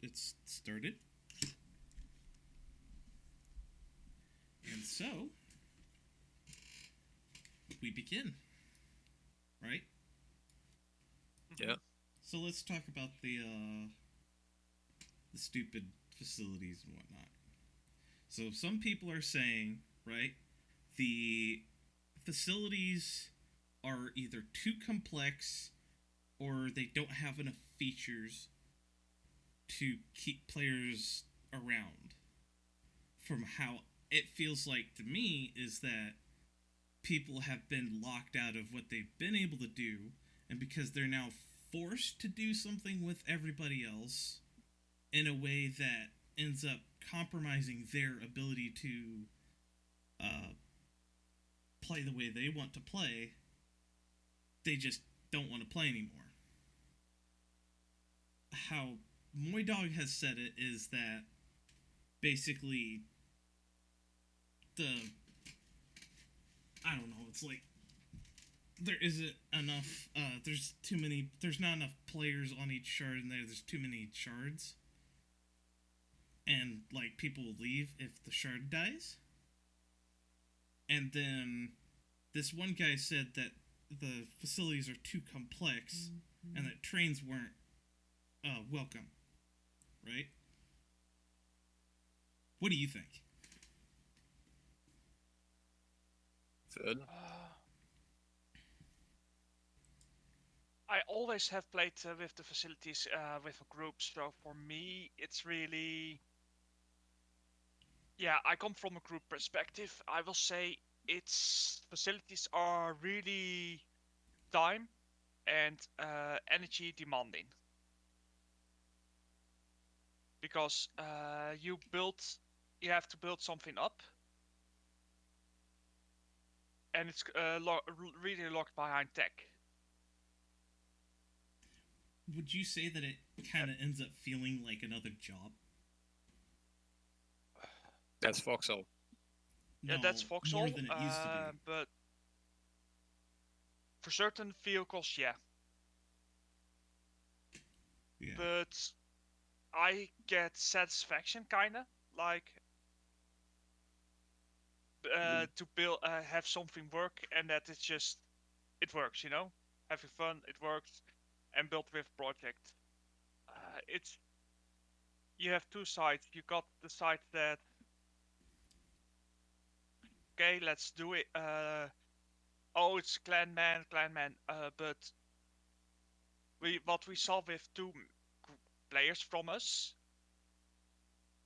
it's started. And so we begin, right? Yeah. So let's talk about the stupid facilities and whatnot. So some people are saying, right, the facilities are either too complex or they don't have enough features to keep players around. From how it feels like to me is that people have been locked out of what they've been able to do, and because they're now forced to do something with everybody else in a way that ends up compromising their ability to uh, play the way they want to play, they just don't want to play anymore. How Moy Dog has said it is that basically the I don't know, it's like there isn't enough there's not enough players on each shard and there's too many shards, and like people will leave if the shard dies. And then this one guy said that the facilities are too complex and that trains weren't welcome, right? What do you think? Third. Uh, I always have played with the facilities with a group, so for me, it's really, yeah, I come from a group perspective. I will say its facilities are really time and energy demanding because you have to build something up, and it's really locked behind tech. Would you say that it Uh, kind of ends up feeling like another job? That's Foxhole. yeah, that's No, more Foxhole, than it used to be. but for certain vehicles, yeah. Yeah. But I get satisfaction, kinda like to build, have something work, and that it's just it works. Having fun, it works, and build with project. It's You have two sides. You got the side that, okay, let's do it. Oh, it's clan man. But what we saw with two players from us,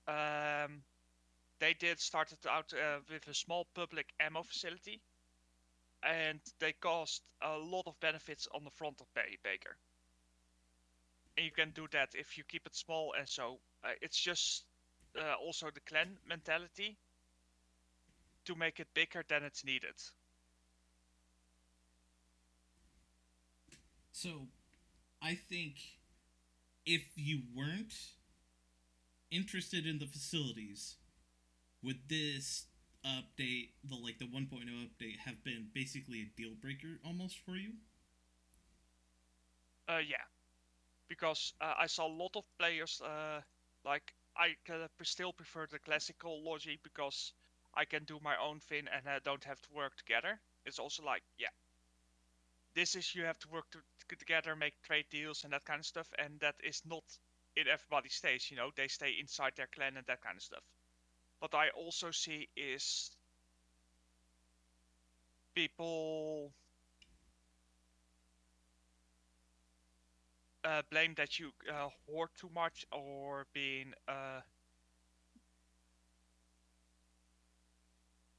um, they did started out with a small public ammo facility, and they caused a lot of benefits on the front of Baker. And you can do that if you keep it small, and so it's just also the clan mentality to make it bigger than it's needed. So I think if you weren't interested in the facilities, would this update, the 1.0 update, have been basically a deal breaker almost for you? Yeah, because I saw a lot of players like I still prefer the classical logic because I can do my own thing and I don't have to work together. It's also like, yeah, this is you have to work together, make trade deals and that kind of stuff, and that is not in everybody stays. They stay inside their clan and that kind of stuff. What I also see is people blame that you hoard too much or being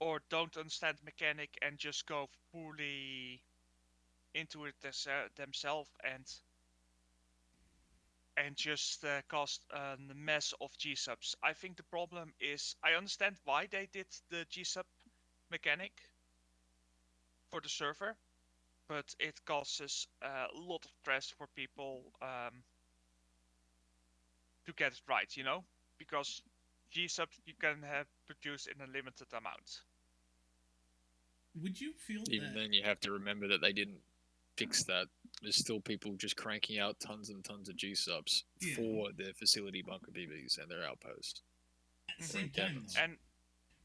or don't understand the mechanic and just go fully into it themselves and just cause a mess of G subs. I think the problem is I understand why they did the G sub mechanic for the server, but it causes a lot of stress for people to get it right, because G subs you can have produced in a limited amount. Would you feel Even that? then, you have to remember that they didn't fix that there's still people just cranking out tons and tons of G-subs Yeah. for their facility bunker BBs and their outposts. At the Mhm. same time, Definitely. though, And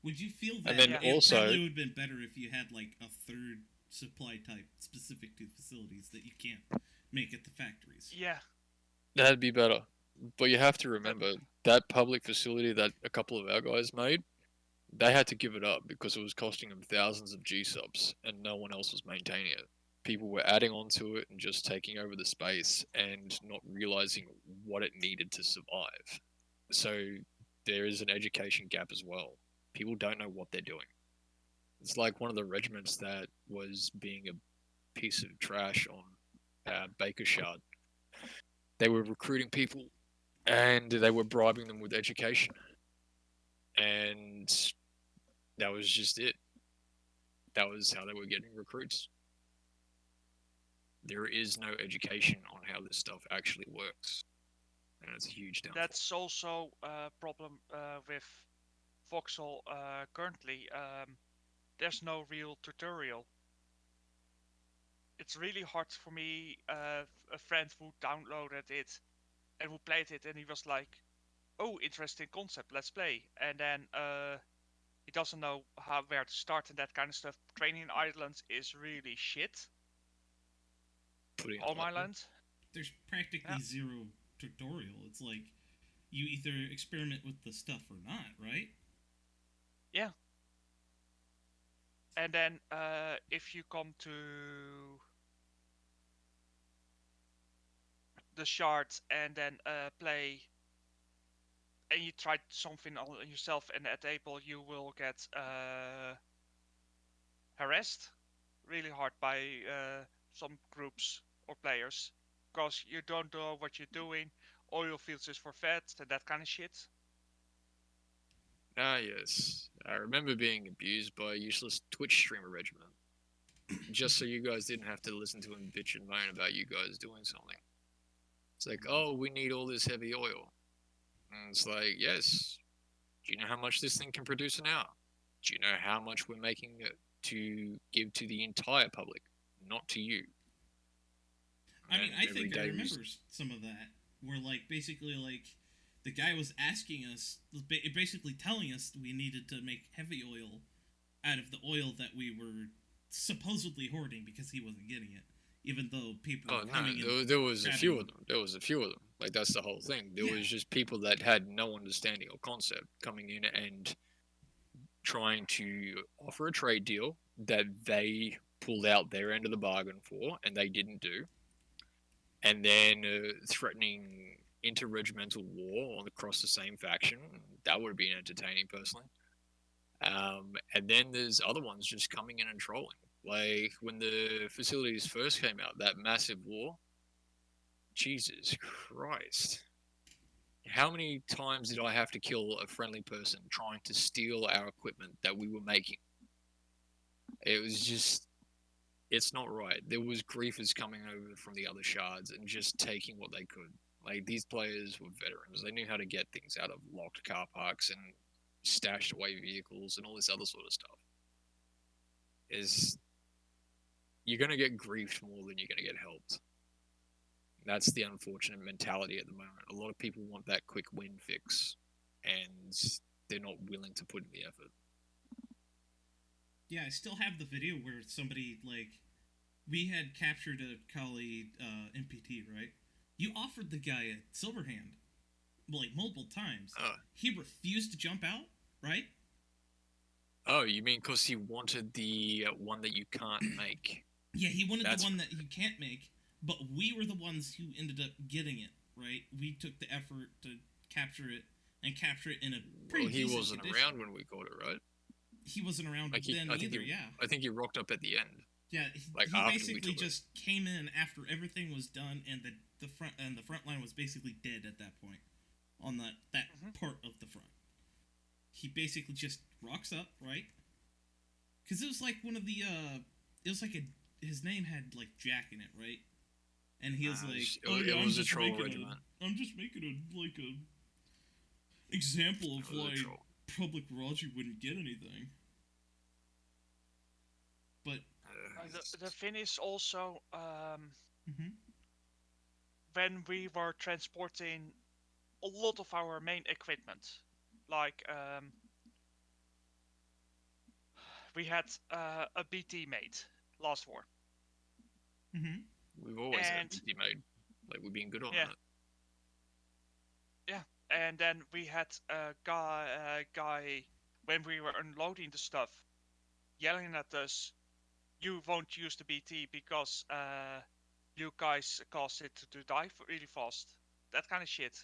would you feel that And then Yeah. it also, probably would have been better if you had like a third supply type specific to facilities that you can't make at the factories? yeah, that'd be better. But you have to but remember that public facility that a couple of our guys made, they had to give it up because it was costing them thousands of G-subs and no one else was maintaining it. People were adding onto it and just taking over the space and not realizing what it needed to survive. So there is an education gap as well. People don't know what they're doing. It's like one of the regiments that was being a piece of trash on Baker Shard. They were recruiting people and they were bribing them with education. And that was just it. That was how they were getting recruits. There is no education on how this stuff actually works. And it's a huge downfall. that's also a problem with Foxhole currently. There's no real tutorial. It's really hard for me. A friend who downloaded it and who played it, and he was like, "Oh, interesting concept. Let's play." And then he doesn't know where to start and that kind of stuff. Training islands is really shit Putting it on my lightly. land. There's practically Yeah. zero tutorial. It's like you either experiment with the stuff or not, right? Yeah. And then if you come to the shards and then play and you try something on yourself and at table, you will get harassed really hard by some groups or players because you don't know what you're doing. Oil fields is for vets and that kind of shit. Ah, yes. I remember being abused by a useless Twitch streamer regiment. Just so you guys didn't have to listen to him bitch and moan about you guys doing something. It's like, oh, we need all this heavy oil. And it's like, yes. Do you know how much this thing can produce an hour? Do you know how much we're making it to give to the entire public, not to you? I mean, And I every think I day remember was some of that where like basically like the guy was asking us, basically telling us we needed to make heavy oil out of the oil that we were supposedly hoarding because he wasn't getting it, even though people oh were no, coming in there was a few grabbing. of them. There was a few of them. Like that's the whole thing. There Yeah. was just people that had no understanding or concept coming in and trying to offer a trade deal that they pulled out their end of the bargain for, and they didn't do, and then threatening interregimental war across the same faction. That would have been entertaining, personally. And then there's other ones just coming in and trolling. Like when the facilities first came out, that massive war. Jesus Christ. How many times did I have to kill a friendly person trying to steal our equipment that we were making? It was just, it's not right. There was griefers coming over from the other shards and just taking what they could. Like these players were veterans. They knew how to get things out of locked car parks and stashed away vehicles and all this other sort of stuff. Is you're gonna get griefed more than you're gonna get helped. That's the unfortunate mentality at the moment. A lot of people want that quick win fix, and they're not willing to put in the effort. Yeah, I still have the video where somebody like we had captured a Kali MPT, right? You offered the guy a silver hand, like multiple times. He refused to jump out, right? Oh, you mean because he wanted the one that you can't make? Yeah, he wanted That's- the one that you can't make, but we were the ones who ended up getting it, right? We took the effort to capture it and capture it in a pretty Well, he decent wasn't condition. around when we caught it, right? He wasn't around Like then either. Yeah. I think he rocked up at the end. Yeah, Like, he after we basically took it. just came in after everything was done, and the front line was basically dead at that point. On that Mhm. part of the front, he basically just rocks up, right? Because it was like one of the it was like his name had like Jack in it, right? And he was like, "Oh yeah, it was a troll regiment. I'm just making a example of It was a why troll. public Raji wouldn't get anything." But The Finn is also Mm-hmm. when we were transporting a lot of our main equipment. Like we had a BT made last war, Mm-hmm. We've always had and BT made. Like, we've been good on yeah, that. yeah, and then we had a guy when we were unloading the stuff yelling at us, "You won't use the BT because you guys caused it to die really fast." That kind of shit.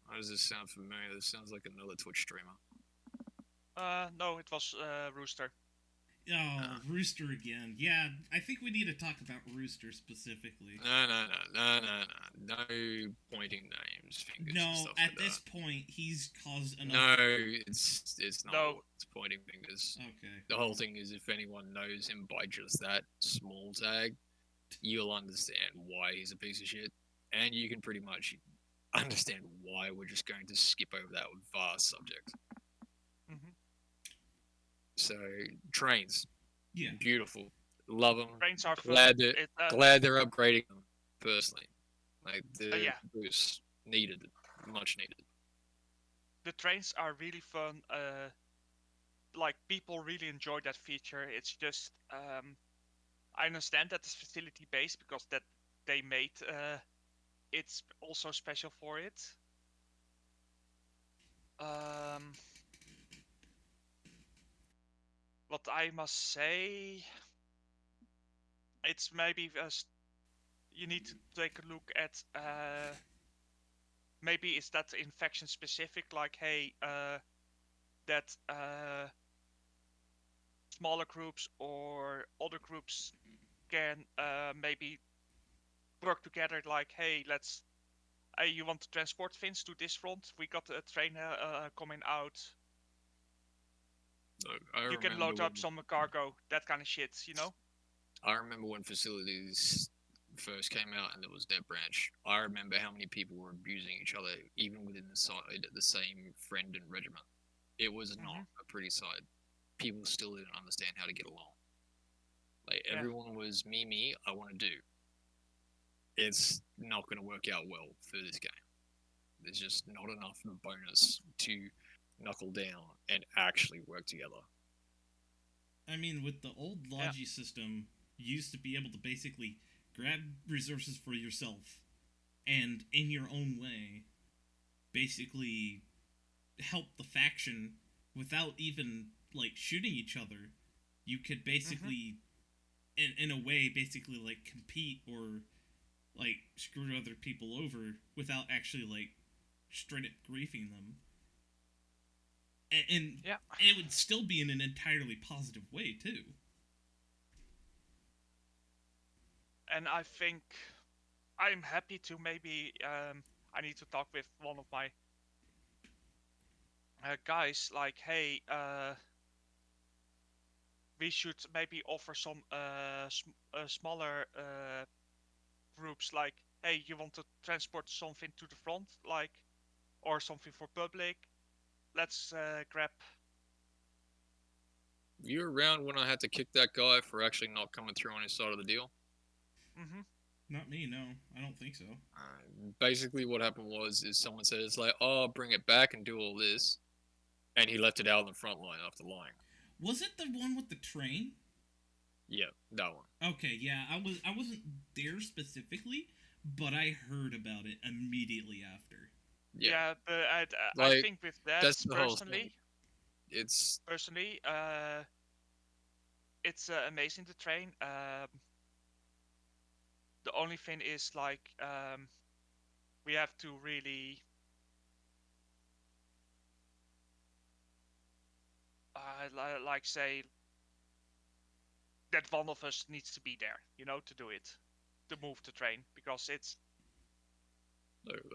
Why does this sound familiar? This sounds like another Twitch streamer. No, it was Rooster. Oh, Rooster again. Yeah, I think we need to talk about Rooster specifically. No. No pointing names, fingers, and No, stuff at like this that. point, he's caused enough. No, it's not. No, It's pointing fingers. Okay. The whole thing is, if anyone knows him by just that small tag, you'll understand why he's a piece of shit, and you can pretty much understand why we're just going to skip over that vast subject. hmm So trains, Yeah. beautiful, love them. trains are fun. Glad that It glad they're upgrading them. Personally, like the yeah, boost needed, much needed. the trains are really fun. Like people really enjoy that feature. It's just I understand that it's facility based because that they made it's also special for it. Um, what I must say, it's maybe you need to take a look at maybe is that infection specific, like hey that smaller groups or other groups can maybe work together, like hey let's you want to transport things to this front, we got a train coming out, Look, I you can remember load up when some cargo, that kind of shit, you know. facilities first came out and there was that branch. I remember how many people were abusing each other, even within the same friend and regiment. It was not hmm a pretty sight. People still didn't understand how to get along. Like yeah everyone was me. I want to do. It's not going to work out well for this game. There's just not enough bonus to knuckle down and actually work together. I mean, with the old yeah Logi system, you used to be able to basically grab resources for yourself and, in your own way, basically help the faction without even, like, shooting each other. You could hmm basically, in a way, basically, like, compete or, like, screw other people over without actually, like, straight up griefing them. And yeah it would still be in an entirely positive way, too. and I think I'm happy to maybe I need to talk with one of my guys, like hey we should maybe offer some smaller groups, like hey you want to transport something to the front, like or something for public, let's grab You were around when I had to kick that guy for actually not coming through on his side of the deal. hmm Not me, no. I don't think so. Basically, what happened was is someone said it's like, oh, bring it back and do all this, and he left it out on the front line after lying. Was it the one with the train? Yeah, that one. Okay, yeah, I wasn't there specifically, but I heard about it immediately after. Yeah, yeah but I like think with that that's the whole thing. It's personally it's amazing to train. The only thing is like we have to really like say that one of us needs to be there, you know, to do it, to move the train, because it's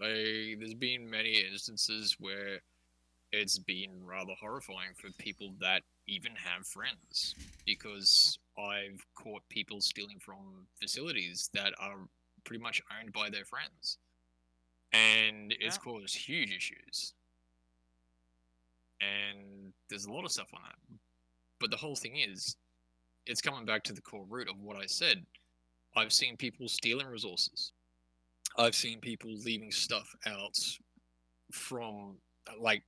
there's been many instances where it's been rather horrifying for people that even have friends because I've caught people stealing from facilities that are pretty much owned by their friends, and it's yeah caused huge issues. And there's a lot of stuff on that. But the whole thing is, it's coming back to the core root of what I said. I've seen people stealing resources. I've seen people leaving stuff out from like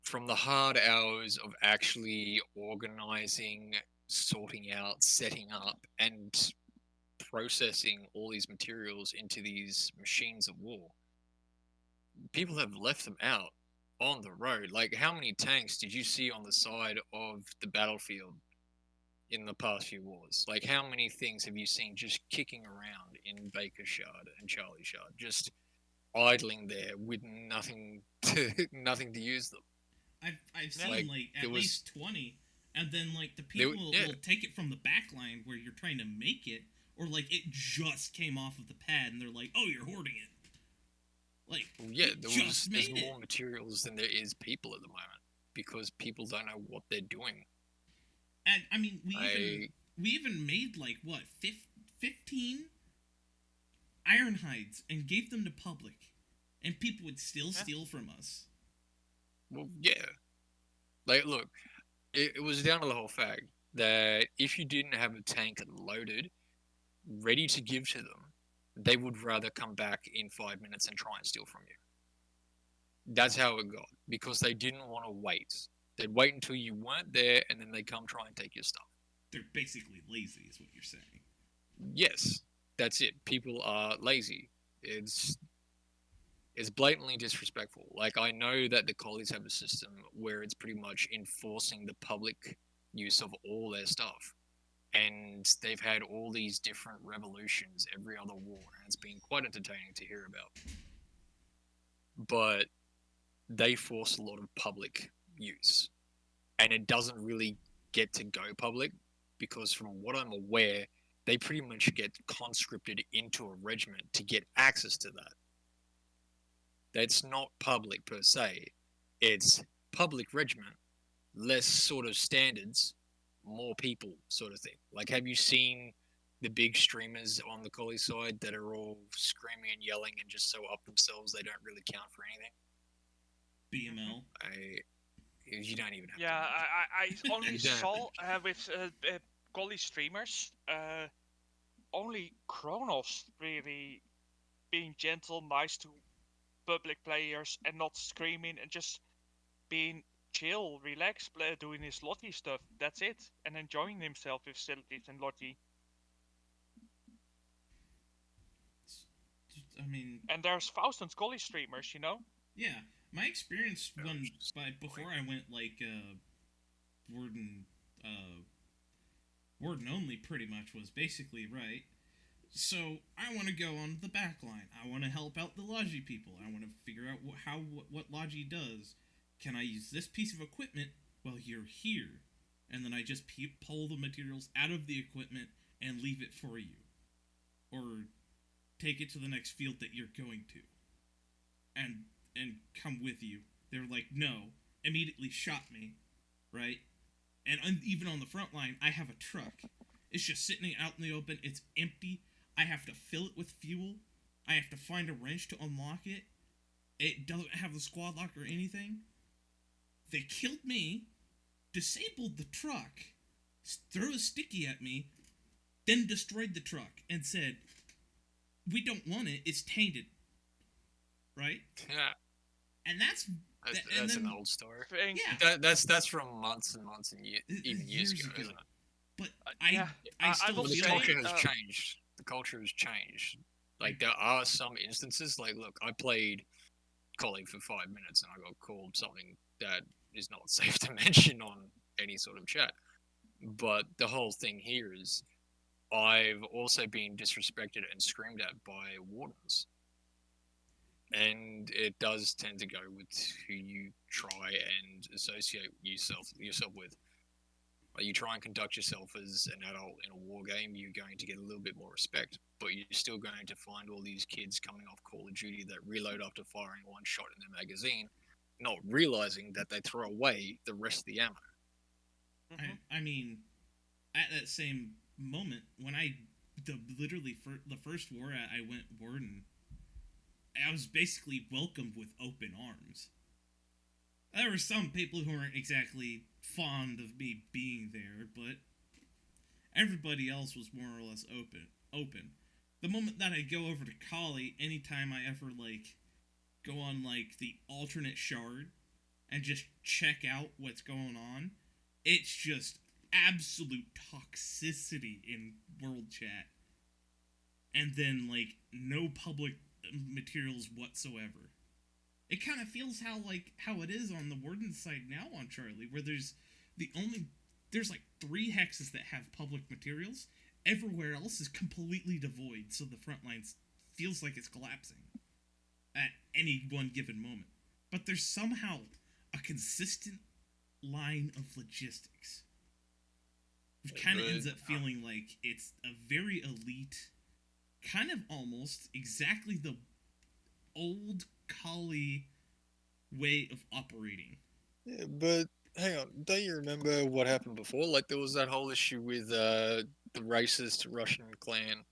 from the hard hours of actually organizing, sorting out, setting up, and processing all these materials into these machines of war. People have left them out on the road. Like, how many tanks did you see on the side of the battlefield in the past few wars? Like, how many things have you seen just kicking around in Baker Shard and Charlie Shard, just idling there with nothing to use them? I've seen Like, like there at was least 20, and then like the there, people yeah, will take it from the back line where you're trying to make it, or like it just came off of the pad and they're like, oh, you're hoarding it. Like, yeah, you just there's made it. more materials than there is people at the moment because people don't know what they're doing. And I mean, I we even made like what 15 iron hides and gave them to public, and people would still steal from us. well, yeah, like look, it was down to the whole fact that if you didn't have a tank loaded, ready to give to them, they would rather come back in 5 minutes and try and steal from you. That's how it got because they didn't want to wait. They'd wait until you weren't there and then they come try and take your stuff. They're basically lazy, is what you're saying. Yes, that's it. People are lazy. It's blatantly disrespectful. Like, I know that the collies have a system where it's pretty much enforcing the public use of all their stuff. And they've had all these different revolutions every other war, and it's been quite entertaining to hear about. But they force a lot of public use, and it doesn't really get to go public because, from what I'm aware, they pretty much get conscripted into a regiment to get access to that. That's not public per se. It's public regiment, less sort of standards, more people sort of thing. Like, have you seen the big streamers on the collie side that are all screaming and yelling and just so up themselves they don't really count for anything? BML. You don't even have Yeah, to. I only You don't have saw to. with collie streamers, only Kronos really being gentle, nice to public players, and not screaming, and just being chill, relaxed, doing his Lottie stuff. That's it, and enjoying himself with facilities and Lottie. I mean, And there's thousands collie streamers, you know. yeah. My experience Yeah, when it's just before annoying. I went like warden warden only pretty much was basically right. So I want to go on the back line. I want to help out the Logi people. I want to figure out what Logi does. Can I use this piece of equipment while you're here? And then I just pull the materials out of the equipment and leave it for you, or take it to the next field that you're going to, and come with you. They're like, no, immediately shot me, right? And even on the front line, I have a truck. It's just sitting out in the open. It's empty. I have to fill it with fuel. I have to find a wrench to unlock it. It doesn't have the squad lock or anything. They killed me, disabled the truck, threw a sticky at me, then destroyed the truck and said, we don't want it. It's tainted. Right? Yeah, And that's that's an old story. yeah. That's from months and months and even years ago, isn't it? But Yeah, I I still will But the feel say, culture like has changed. The culture has changed. Like, there are some instances. Like, look, I played Collie for 5 minutes and I got called something that is not safe to mention on any sort of chat. But the whole thing here is I've also been disrespected and screamed at by wardens. And it does tend to go with who you try and associate yourself with. Like, you try and conduct yourself as an adult in a war game, you're going to get a little bit more respect, but you're still going to find all these kids coming off Call of Duty that reload after firing one shot in their magazine, not realizing that they throw away the rest of the ammo. I mean, at that same moment when literally the first war I went warden, I was basically welcomed with open arms. There were some people who weren't exactly fond of me being there, but Everybody else was more or less open. The moment that I go over to Kali, anytime I ever like go on like the alternate shard and just check out what's going on, it's just absolute toxicity in world chat. And then like no public materials whatsoever. It kind of feels how it is on the Warden side now on Charlie, where there's like 3 hexes that have public materials. Everywhere else is completely devoid, so the front lines feels like it's collapsing at any one given moment. But there's somehow a consistent line of logistics, which kind of ends up feeling like it's a very elite, kind of almost exactly the old Kali way of operating. Yeah, but hang on, don't you remember what happened before? Like there was that whole issue with the racist Russian clan.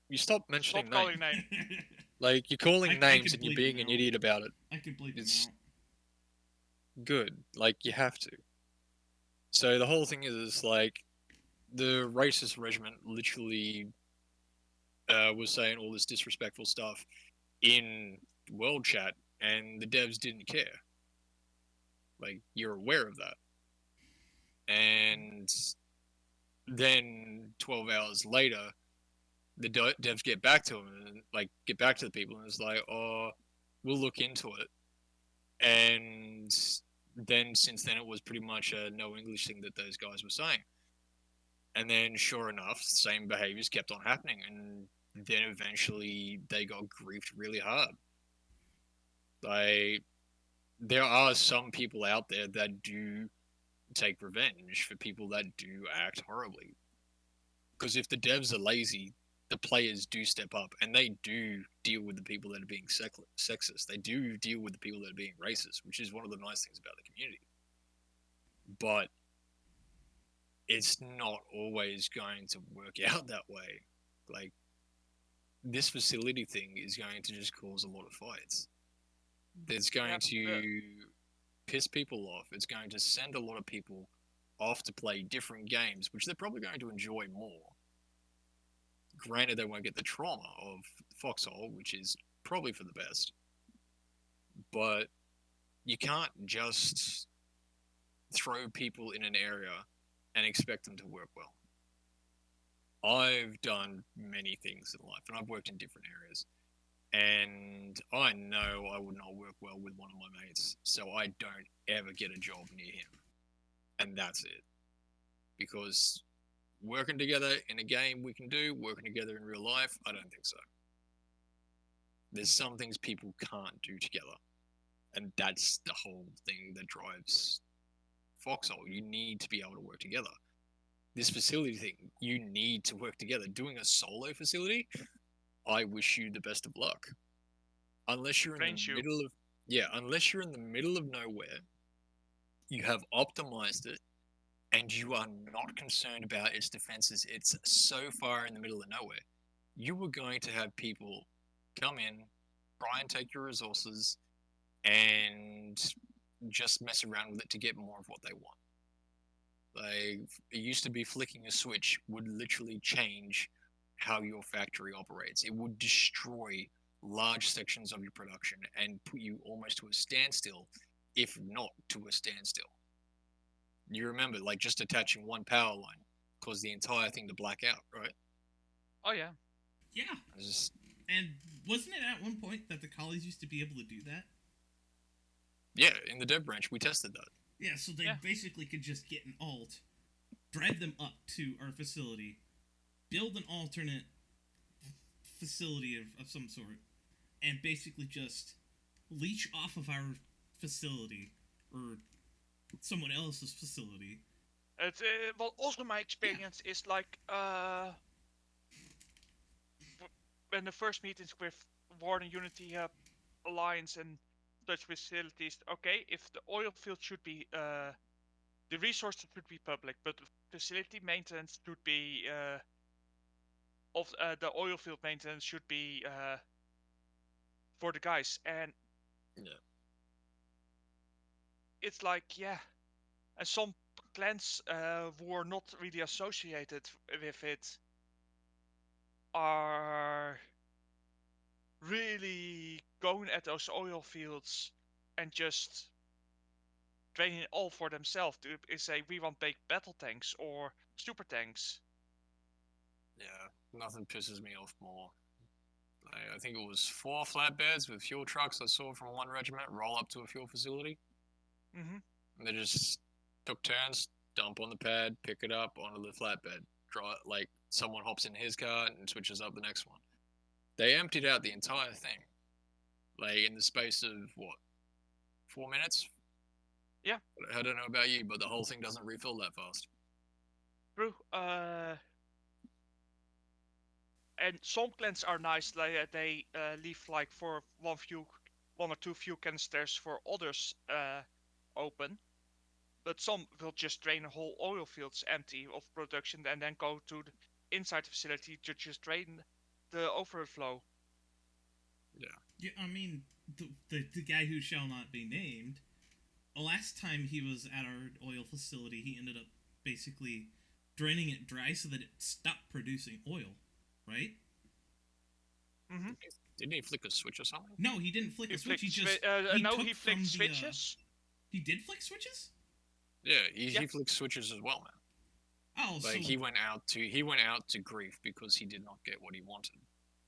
You stop mentioning Stop calling names. names. Like you're calling I names can and you're bleep being them an out. idiot about it. I can bleep It's them good. Like you have to. So the whole thing is like the racist regiment literally was saying all this disrespectful stuff in world chat, and the devs didn't care. Like you're aware of that, and then 12 hours later, the devs get back to him and like get back to the people, and it's like, oh, we'll look into it. And then since then, it was pretty much a no English thing that those guys were saying. And then, sure enough, same behaviors kept on happening, and then eventually they got griefed really hard. Like there are some people out there that do take revenge for people that do act horribly. Because if the devs are lazy, the players do step up and they do deal with the people that are being sexist. They do deal with the people that are being racist, which is one of the nice things about the community. But it's not always going to work out that way. Like, this facility thing is going to just cause a lot of fights. It's going to piss people off. It's going to send a lot of people off to play different games, which they're probably going to enjoy more. Granted, they won't get the trauma of Foxhole, which is probably for the best. But you can't just throw people in an area and expect them to work well. I've done many things in life, and I've worked in different areas. And I know I would not work well with one of my mates, so I don't ever get a job near him. And that's it. Because working together in a game we can do, working together in real life, I don't think so. There's some things people can't do together. And that's the whole thing that drives Foxhole. You need to be able to work together. This facility thing, you need to work together. Doing a solo facility, I wish you the best of luck. Unless you're in the middle of unless you're in the middle of nowhere, you have optimized it, and you are not concerned about its defenses. It's so far in the middle of nowhere. You are going to have people come in, try and take your resources, and just mess around with it to get more of what they want. Like, it used to be flicking a switch would literally change how your factory operates. It would destroy large sections of your production and put you almost to a standstill, if not to a standstill. You remember, like, just attaching one power line caused the entire thing to black out, right? Oh, yeah. Yeah. And wasn't it at one point that the collies used to be able to do that? Yeah, in the dev branch, we tested that. Yeah, so they basically could just get an alt, drive them up to our facility, build an alternate facility of some sort, and basically just leech off of our facility or someone else's facility. Well, also my experience is like when the first meetings with Warden Unity Alliance and such facilities. Okay, if the oil field should be the resources should be public, but facility maintenance should be of the oil field maintenance should be for the guys, and it's like And some clans who are not really associated with it are really going at those oil fields and just draining it all for themselves to say we want big battle tanks or super tanks. Yeah, nothing pisses me off more. I think it was 4 flatbeds with fuel trucks I saw from one regiment roll up to a fuel facility. Mm-hmm. And they just took turns, dump on the pad, pick it up onto the flatbed. Draw like someone hops in his car and switches up the next one. They emptied out the entire thing, like in the space of what, 4 minutes? Yeah. I don't know about you, but the whole thing doesn't refill that fast. True. And some clans are nice. Like they leave like for one or two fuel canisters for others open. But some will just drain the whole oil fields empty of production and then go to the inside facility to just drain the overflow. Yeah, I mean, the guy who shall not be named, the last time he was at our oil facility, he ended up basically draining it dry so that it stopped producing oil, right? Mm-hmm. Didn't he flick a switch or something? No, he didn't flick He a switch. He flicked just no, took he from flicked the, switches. He did flick switches. Yeah, he Yeah. flicked switches as well, man. Oh, Like so he went out to grief because he did not get what he wanted.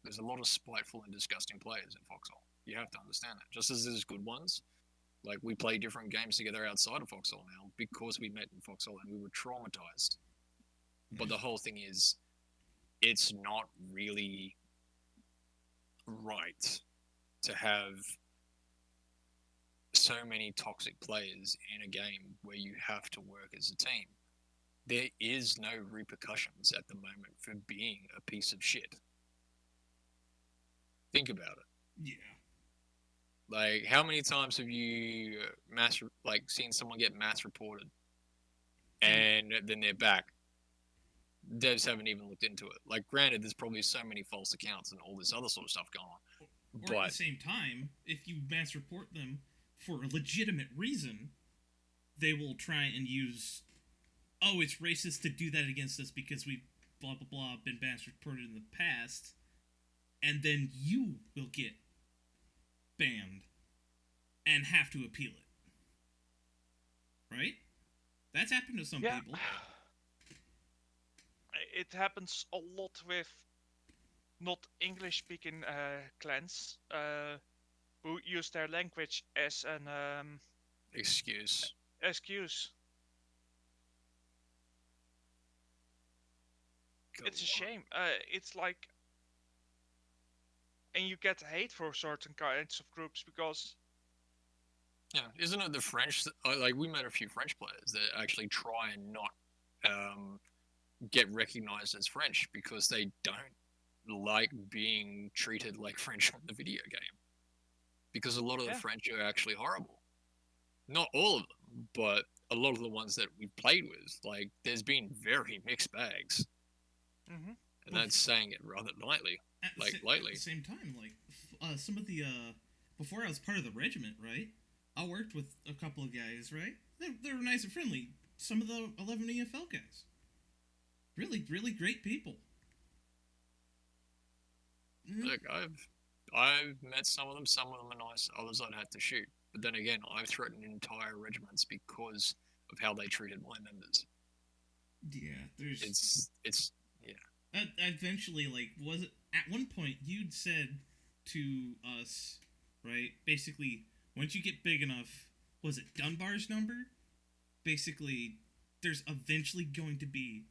There's a lot of spiteful and disgusting players in Foxhole. You have to understand that. Just as there's good ones, like we play different games together outside of Foxhole now because we met in Foxhole and we were traumatized. But the whole thing is, it's not really right to have so many toxic players in a game where you have to work as a team. There is no repercussions at the moment for being a piece of shit. Think about it. yeah. Like, how many times have you seen someone get mass reported, and then they're back? Devs haven't even looked into it. Like, granted, there's probably so many false accounts and all this other sort of stuff going on. Or at But the same time, if you mass report them for a legitimate reason, they will try and use, oh, it's racist to do that against us because we've blah blah blah been mass reported in the past, and then you will get banned and have to appeal it. Right? That's happened to some people. It happens a lot with not English speaking clans who use their language as an excuse. excuse. God, It's a shame. It's like, and you get hate for certain kinds of groups because Yeah, isn't it the French? Like, we met a few French players that actually try and not get recognized as French because they don't like being treated like French on the video game. Because a lot of the French are actually horrible. Not all of them, but a lot of the ones that we've played with, like, there's been very mixed bags. Mm-hmm. And that's saying it rather lightly. Lightly. At the same time, like, some of the, before I was part of the regiment, right? I worked with a couple of guys, right? They were nice and friendly. Some of the 11 EFL guys. Really, really great people. Look, I've met some of them are nice, others I'd have to shoot. But then again, I've threatened entire regiments because of how they treated my members. Yeah, there's... It's yeah. Eventually, like, was it... At one point, you'd said to us, right? Basically, once you get big enough, was it Dunbar's number? Basically, there's eventually going to be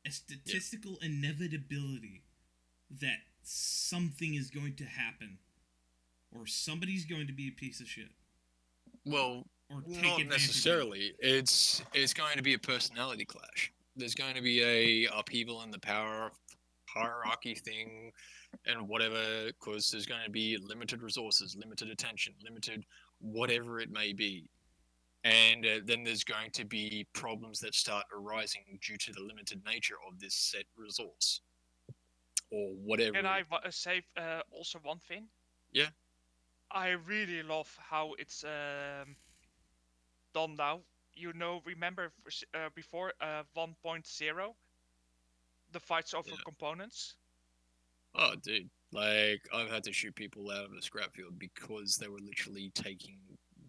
a statistical inevitability that something is going to happen, or somebody's going to be a piece of shit. Well, or take not necessarily. It's going to be a personality clash. There's going to be a upheaval in the power hierarchy thing and whatever, because there's going to be limited resources, limited attention, limited whatever it may be. And then there's going to be problems that start arising due to the limited nature of this set resource. Or whatever. Can I say also one thing? Yeah. I really love how it's done now. remember before 1.0, the fights over Yeah. components? Oh, dude. Like, I've had to shoot people out of the scrap field because they were literally taking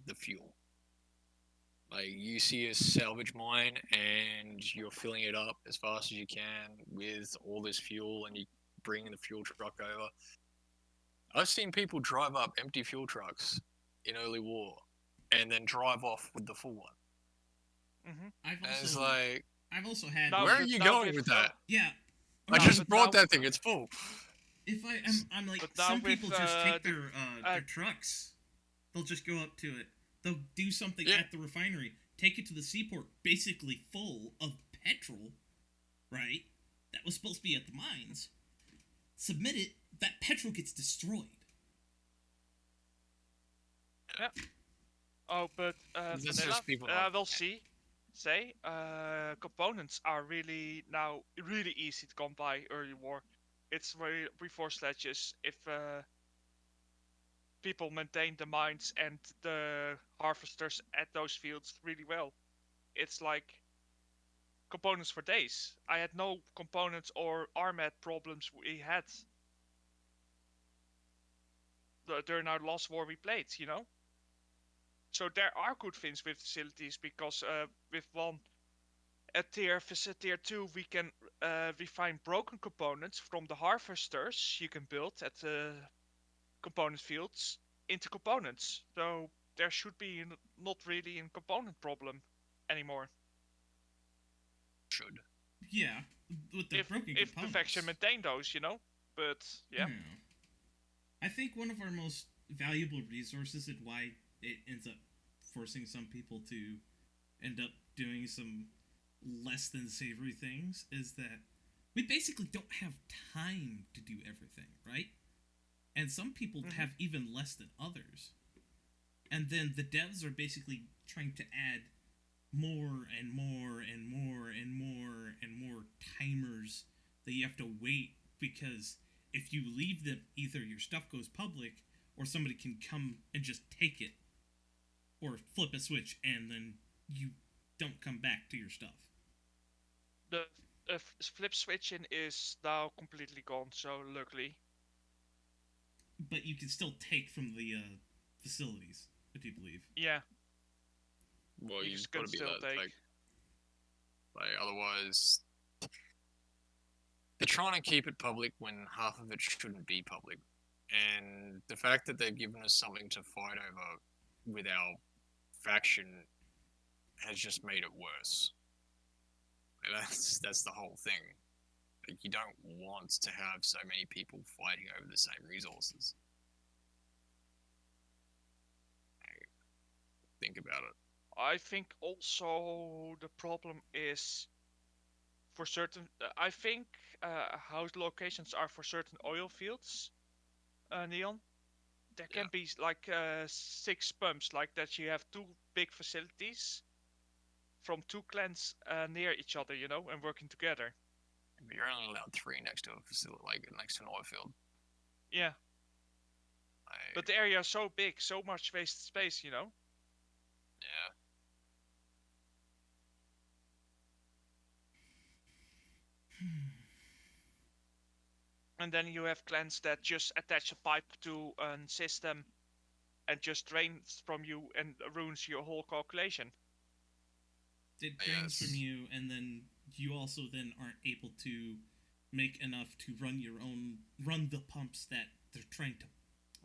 the fuel. Like, you see a salvage mine and you're filling it up as fast as you can with all this fuel and you bring the fuel truck over. I've seen people drive up empty fuel trucks in early war and then drive off with the full one. Hmm. I've And also it's like, I've also had Now, where are but you now going with with that? yeah. I now, Okay, just but brought now, that thing, it's full. if I'm like but now some with people just take uh, their trucks. They'll just go up to it. They'll do something Yeah. at the refinery, take it to the seaport, basically full of petrol, right? That was supposed to be at the mines. Submit it. That petrol gets destroyed. yeah. Oh, but That's vanilla, just people not. we'll see. Say, components are now really easy to come by early war. It's very before sledges. If people maintain the mines and the harvesters at those fields really well, it's like components for days. I had no components or armat problems we had during our last war we played. So there are good things with facilities because with one at tier 2 we find broken components from the harvesters you can build at the component fields into components. So there should be not really a component problem anymore. Should. Yeah, with the broken If the faction components. maintain those. But yeah. Yeah. I think one of our most valuable resources and why it ends up forcing some people to end up doing some less than savory things is that we basically don't have time to do everything, right? And some people Mm-hmm. have even less than others. And then the devs are basically trying to add more and more and more and more and more timers that you have to wait because if you leave them, either your stuff goes public or somebody can come and just take it or flip a switch and then you don't come back to your stuff. The flip switching is now completely gone, so luckily. But you can still take from the facilities, I do believe. Yeah, Well, you you've got can to be still that, take. otherwise they're trying to keep it public when half of it shouldn't be public. And the fact that they've given us something to fight over with our faction has just made it worse. And that's the whole thing. Like, you don't want to have so many people fighting over the same resources. Think about it. I think also the problem is for certain. I think how locations are for certain oil fields, Neon. There Yeah. can be like 6 pumps, like that. You have two big facilities from two clans near each other, and working together. But you're only allowed 3 next to a facility, like next to an oil field. Yeah, but Like, the area is so big, so much wasted space. yeah. And then you have clans that just attach a pipe to a system and just drains from you and ruins your whole calculation. It drains from Yes. you, and then you also then aren't able to make enough to run the pumps that they're trying to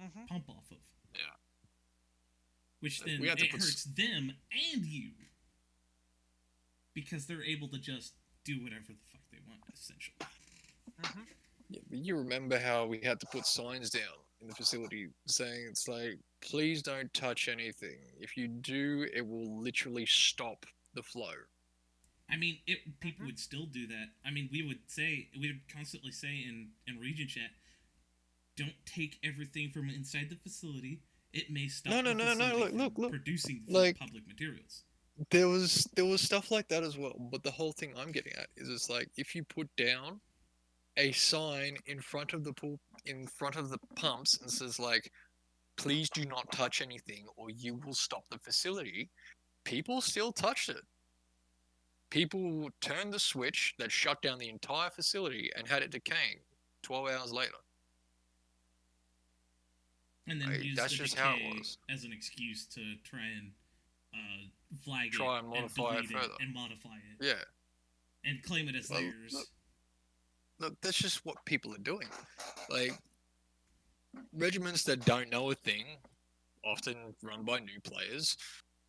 Mm-hmm. pump off of. Yeah. Which Like, then we had to it put hurts them and you because they're able to just do whatever the fuck they want, essentially. Mm-hmm. Yeah, but you remember how we had to put signs down in the facility saying it's like, please don't touch anything. If you do, it will literally stop the flow. I mean, people Mm-hmm. would still do that. I mean, we would constantly say in region chat, don't take everything from inside the facility. It may stop No, the no, no, no. facility from Look. producing Like, public materials. there was stuff like that as well. But the whole thing I'm getting at is it's like if you put down a sign in front of the pool, in front of the pumps, and says like, please do not touch anything, or you will stop the facility. people still touched it. People turned the switch that shut down the entire facility and had it decaying 12 hours later. And then use That's the just how it decay was. as an excuse to try and flag Try it and modify it delete further. and modify it. Yeah. And claim it as theirs. Look, that's just what people are doing. Like, regiments that don't know a thing, often run by new players,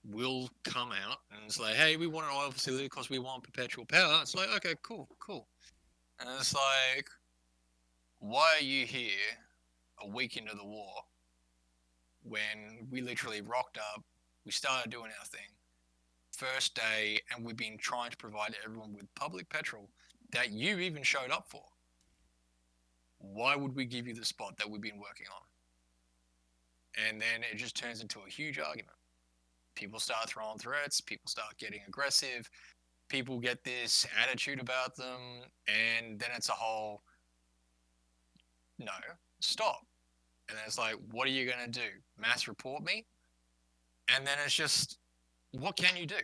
will come out and say, hey, we want an oil facility because we want perpetual power. It's like, okay, cool. And it's like, why are you here a week into the war when we literally rocked up, we started doing our thing, first day, and we've been trying to provide everyone with public petrol that you even showed up for? Why would we give you the spot that we've been working on? And then it just turns into a huge argument. People start throwing threats, people start getting aggressive, people get this attitude about them, and then it's a whole, no, stop. And then it's like, what are you going to do? Mass report me? And then it's just, what can you do?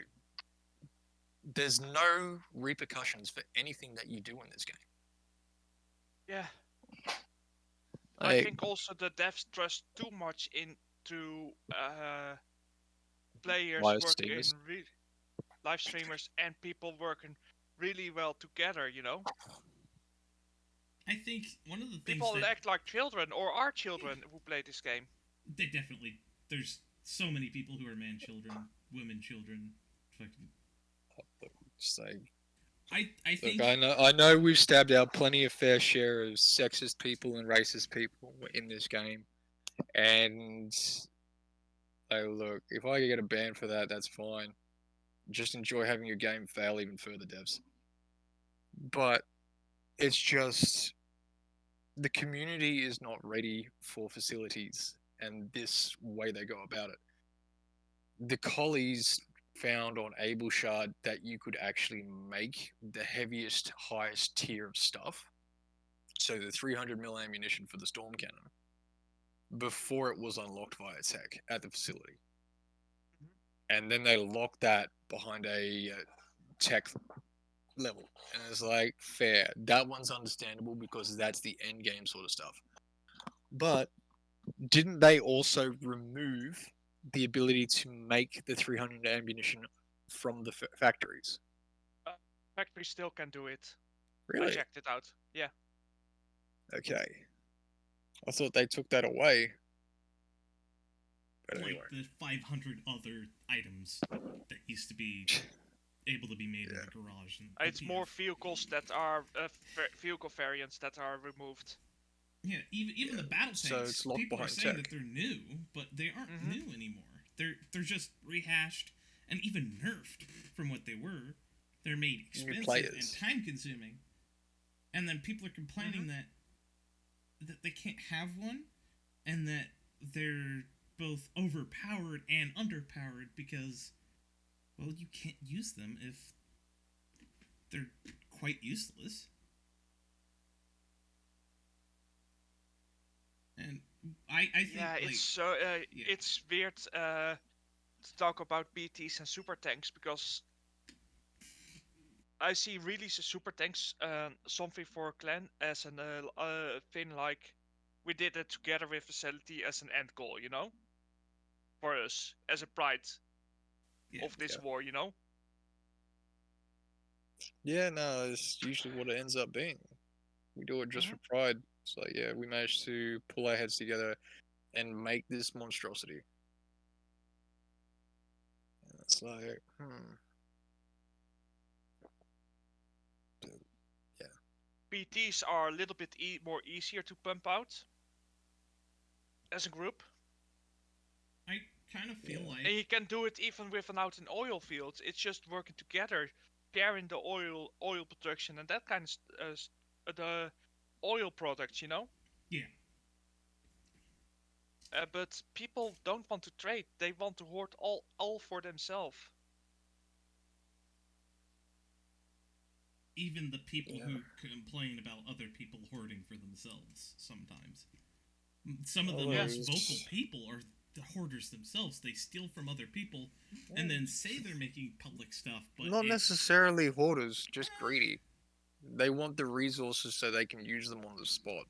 There's no repercussions for anything that you do in this game. Yeah. Like, I think also the devs trust too much into players live working streamers. live streamers and people working really well together, you know? I think one of the things People that act like children or are children who play this game. they definitely, there's so many people who are man children, women children. Fucking, Just like, I think look, I know we've stabbed out plenty of fair share of sexist people and racist people in this game, and look, if I get a ban for that, that's fine. Just enjoy having your game fail even further, devs. But it's just the community is not ready for facilities and this way they go about it. The collies found on Ableshard that you could actually make the heaviest, highest tier of stuff. So the 300mm ammunition for the storm cannon before it was unlocked via tech at the facility. And then they locked that behind a tech level. And it's like, fair. That one's understandable because that's the end game sort of stuff. But didn't they also remove the ability to make the 300 ammunition from the factories? Factory still can do it. Really? I checked it out. Yeah. Okay. I thought they took that away. But like anyway. the 500 other items that used to be able to be made in the garage. And It's more vehicles that are vehicle variants that are removed. Yeah, even the battle tanks. So it's locked people are behind saying tech. that they're new, but they aren't new anymore. They're just rehashed and even nerfed from what they were. They're made expensive and time consuming, and then people are complaining that they can't have one, and that they're both overpowered and underpowered because, well, you can't use them if they're quite useless. And I think it's like, it's weird to talk about BTs and super tanks because I see release of super tanks something for a clan as an thing like we did it together with facility as an end goal, you know, for us as a pride of this war, you know. Yeah, no, it's usually what it ends up being. We do it just for pride. It's like, yeah, we managed to pull our heads together and make this monstrosity. And it's like, yeah. BTs are a little bit more easier to pump out as a group. I kind of feel like... And you can do it even without an oil field. It's just working together, sharing the oil production and that kind of the oil products, you know? Yeah. But people don't want to trade. They want to hoard all for themselves. Even the people who complain about other people hoarding for themselves sometimes. Some of the most vocal people are the hoarders themselves. They steal from other people and then say they're making public stuff, but Not necessarily hoarders, just greedy. They want the resources so they can use them on the spot.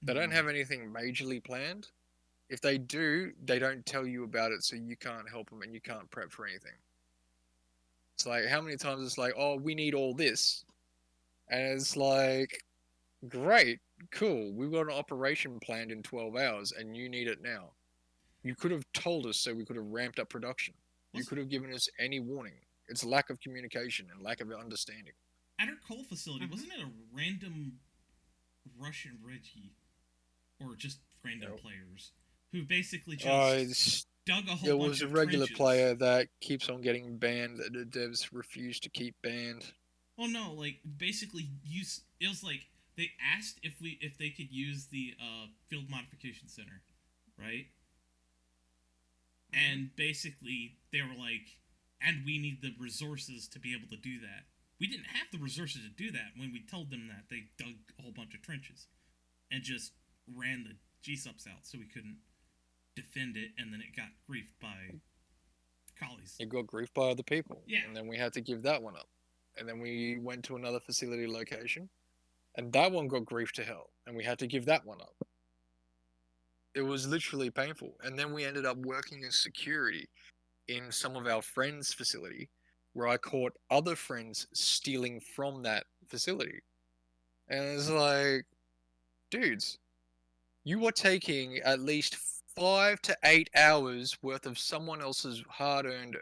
They don't have anything majorly planned. If they do, they don't tell you about it, so you can't help them and you can't prep for anything. It's like, how many times it's like, oh, we need all this. And it's like, great, cool. We've got an operation planned in 12 hours and you need it now. You could have told us so we could have ramped up production. You could have given us any warning. It's lack of communication and lack of understanding. At our coal facility, wasn't it a random Russian Reggie, or just random players, who basically just dug a whole bunch of It was a regular trenches? player that keeps on getting banned, that the devs refuse to keep banned. Oh no, like, basically, it was like, they asked if they could use the field modification center, right? And basically, they were like, and we need the resources to be able to do that. We didn't have the resources to do that when we told them that. They dug a whole bunch of trenches and just ran the G-subs out so we couldn't defend it, and then it got griefed by collies. It got griefed by other people. Yeah. And then we had to give that one up. And then we went to another facility location, and that one got griefed to hell, and we had to give that one up. It was literally painful. And then we ended up working as security in some of our friends' facility, where I caught other friends stealing from that facility. And it's like, dudes, you are taking at least 5 to 8 hours worth of someone else's hard-earned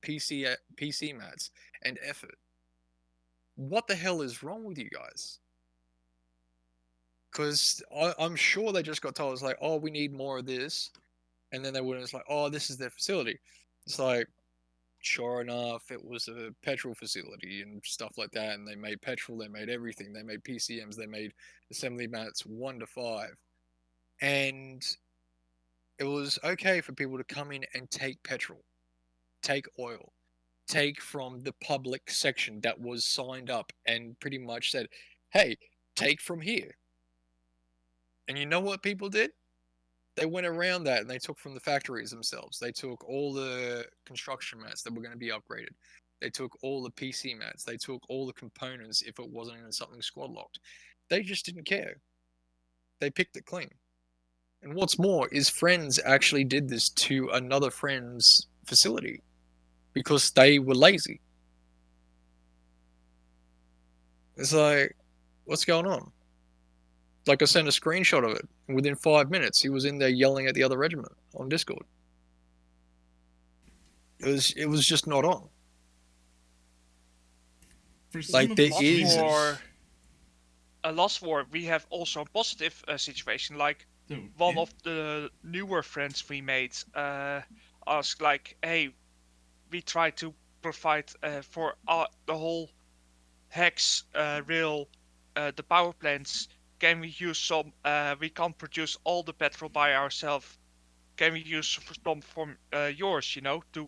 PC mats and effort. What the hell is wrong with you guys? Because I'm sure they just got told, it's like, oh, we need more of this. And then they wouldn't, it's like, oh, this is their facility. It's like, sure enough, it was a petrol facility and stuff like that. And they made petrol, they made everything. They made PCMs, they made assembly mats 1 to 5. And it was okay for people to come in and take petrol, take oil, take from the public section that was signed up and pretty much said, hey, take from here. And you know what people did? They went around that and they took from the factories themselves. They took all the construction mats that were going to be upgraded. They took all the PC mats. They took all the components if it wasn't in something squad locked. They just didn't care. They picked it clean. And what's more is friends actually did this to another friend's facility because they were lazy. It's like, what's going on? Like, I sent a screenshot of it, and within 5 minutes, he was in there yelling at the other regiment on Discord. It was just not on. For some Like, of there the is- streamers- Last war, we have also a positive situation. Like, one of the newer friends we made asked, like, hey, we try to provide for the whole hex rail, the power plants. Can we use some? We can't produce all the petrol by ourselves. Can we use some from yours, to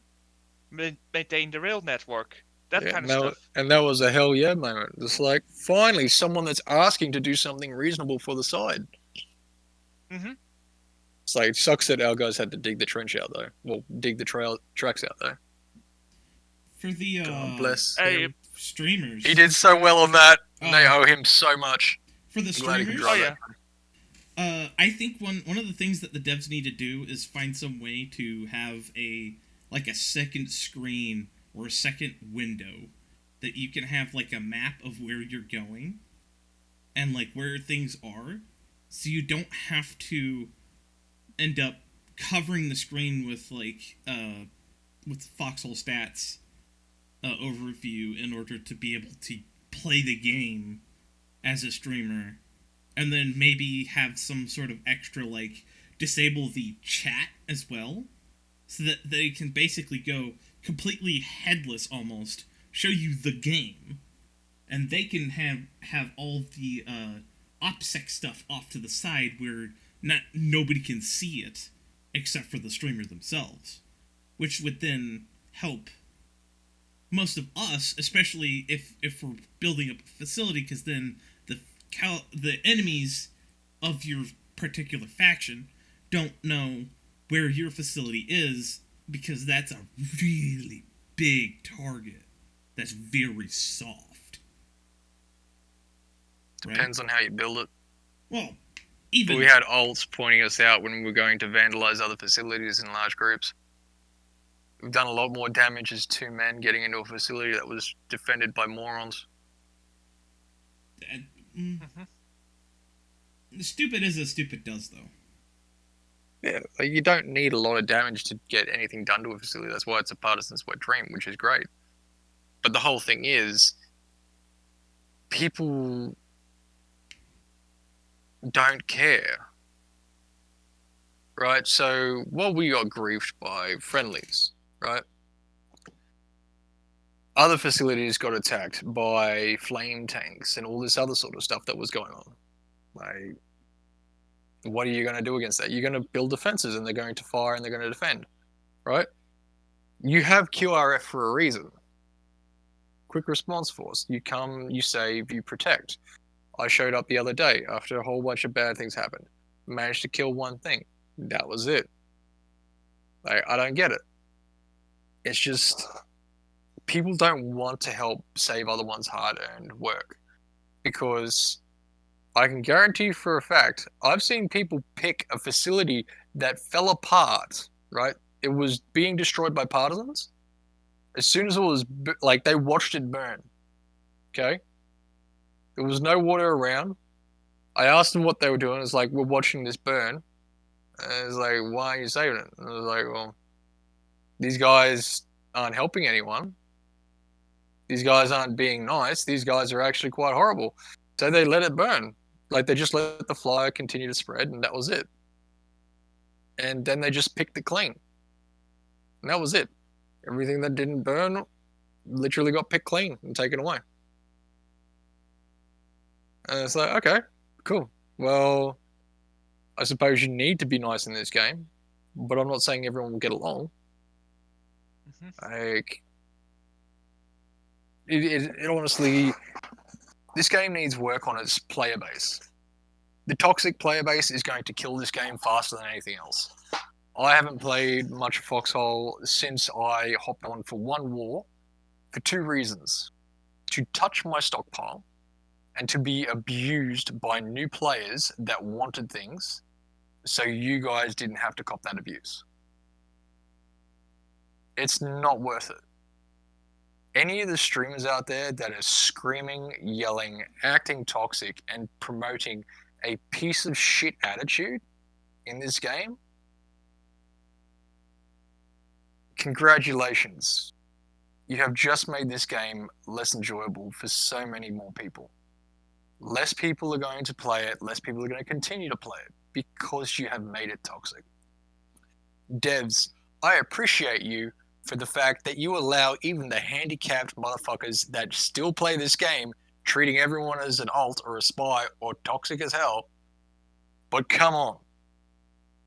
maintain the rail network? That kind of stuff. And that was a hell yeah moment. It's like, finally, someone that's asking to do something reasonable for the side. Mm-hmm. It's like, it sucks that our guys had to dig the trench out, though. Well, dig the tracks out, though. For the God bless Hey, him. streamers. He did so well on that. Oh. They owe him so much. For the Glad he could streamers, drive that. I think one of the things that the devs need to do is find some way to have a second screen or a second window that you can have like a map of where you're going and like where things are, so you don't have to end up covering the screen with with Foxhole stats overview in order to be able to play the game as a streamer, and then maybe have some sort of extra, like, disable the chat as well, so that they can basically go completely headless almost, show you the game, and they can have all the OPSEC stuff off to the side where nobody can see it except for the streamer themselves, which would then help most of us, especially if we're building up a facility, because then the enemies of your particular faction don't know where your facility is, because that's a really big target that's very soft. Depends on how you build it. Well, even... We had alts pointing us out when we were going to vandalize other facilities in large groups. We've done a lot more damage as 2 men getting into a facility that was defended by morons. Stupid is as stupid does, though. Yeah, you don't need a lot of damage to get anything done to a facility. That's why it's a partisan's wet dream, which is great. But the whole thing is, people don't care. Right? So, while we got griefed by friendlies, right? Other facilities got attacked by flame tanks and all this other sort of stuff that was going on. Like, what are you going to do against that? You're going to build defenses and they're going to fire and they're going to defend, right? You have QRF for a reason. Quick response force. You come, you save, you protect. I showed up the other day after a whole bunch of bad things happened. Managed to kill one thing. That was it. Like, I don't get it. It's just, people don't want to help save other one's hard-earned work. Because I can guarantee you for a fact, I've seen people pick a facility that fell apart, right? It was being destroyed by partisans. As soon as it was, like, they watched it burn. Okay? There was no water around. I asked them what they were doing. It's like, we're watching this burn. And it's like, why aren't you saving it? And I was like, well, these guys aren't helping anyone. These guys aren't being nice. These guys are actually quite horrible. So they let it burn. Like, they just let the fire continue to spread, and that was it. And then they just picked it clean. And that was it. Everything that didn't burn literally got picked clean and taken away. And it's like, okay, cool. Well, I suppose you need to be nice in this game, but I'm not saying everyone will get along. Like, it honestly, this game needs work on its player base. The toxic player base is going to kill this game faster than anything else. I haven't played much of Foxhole since I hopped on for one war for 2 reasons. To touch my stockpile and to be abused by new players that wanted things so you guys didn't have to cop that abuse. It's not worth it. Any of the streamers out there that are screaming, yelling, acting toxic, and promoting a piece of shit attitude in this game, congratulations. You have just made this game less enjoyable for so many more people. Less people are going to play it, less people are going to continue to play it because you have made it toxic. Devs, I appreciate you for the fact that you allow even the handicapped motherfuckers that still play this game treating everyone as an alt or a spy or toxic as hell. But come on.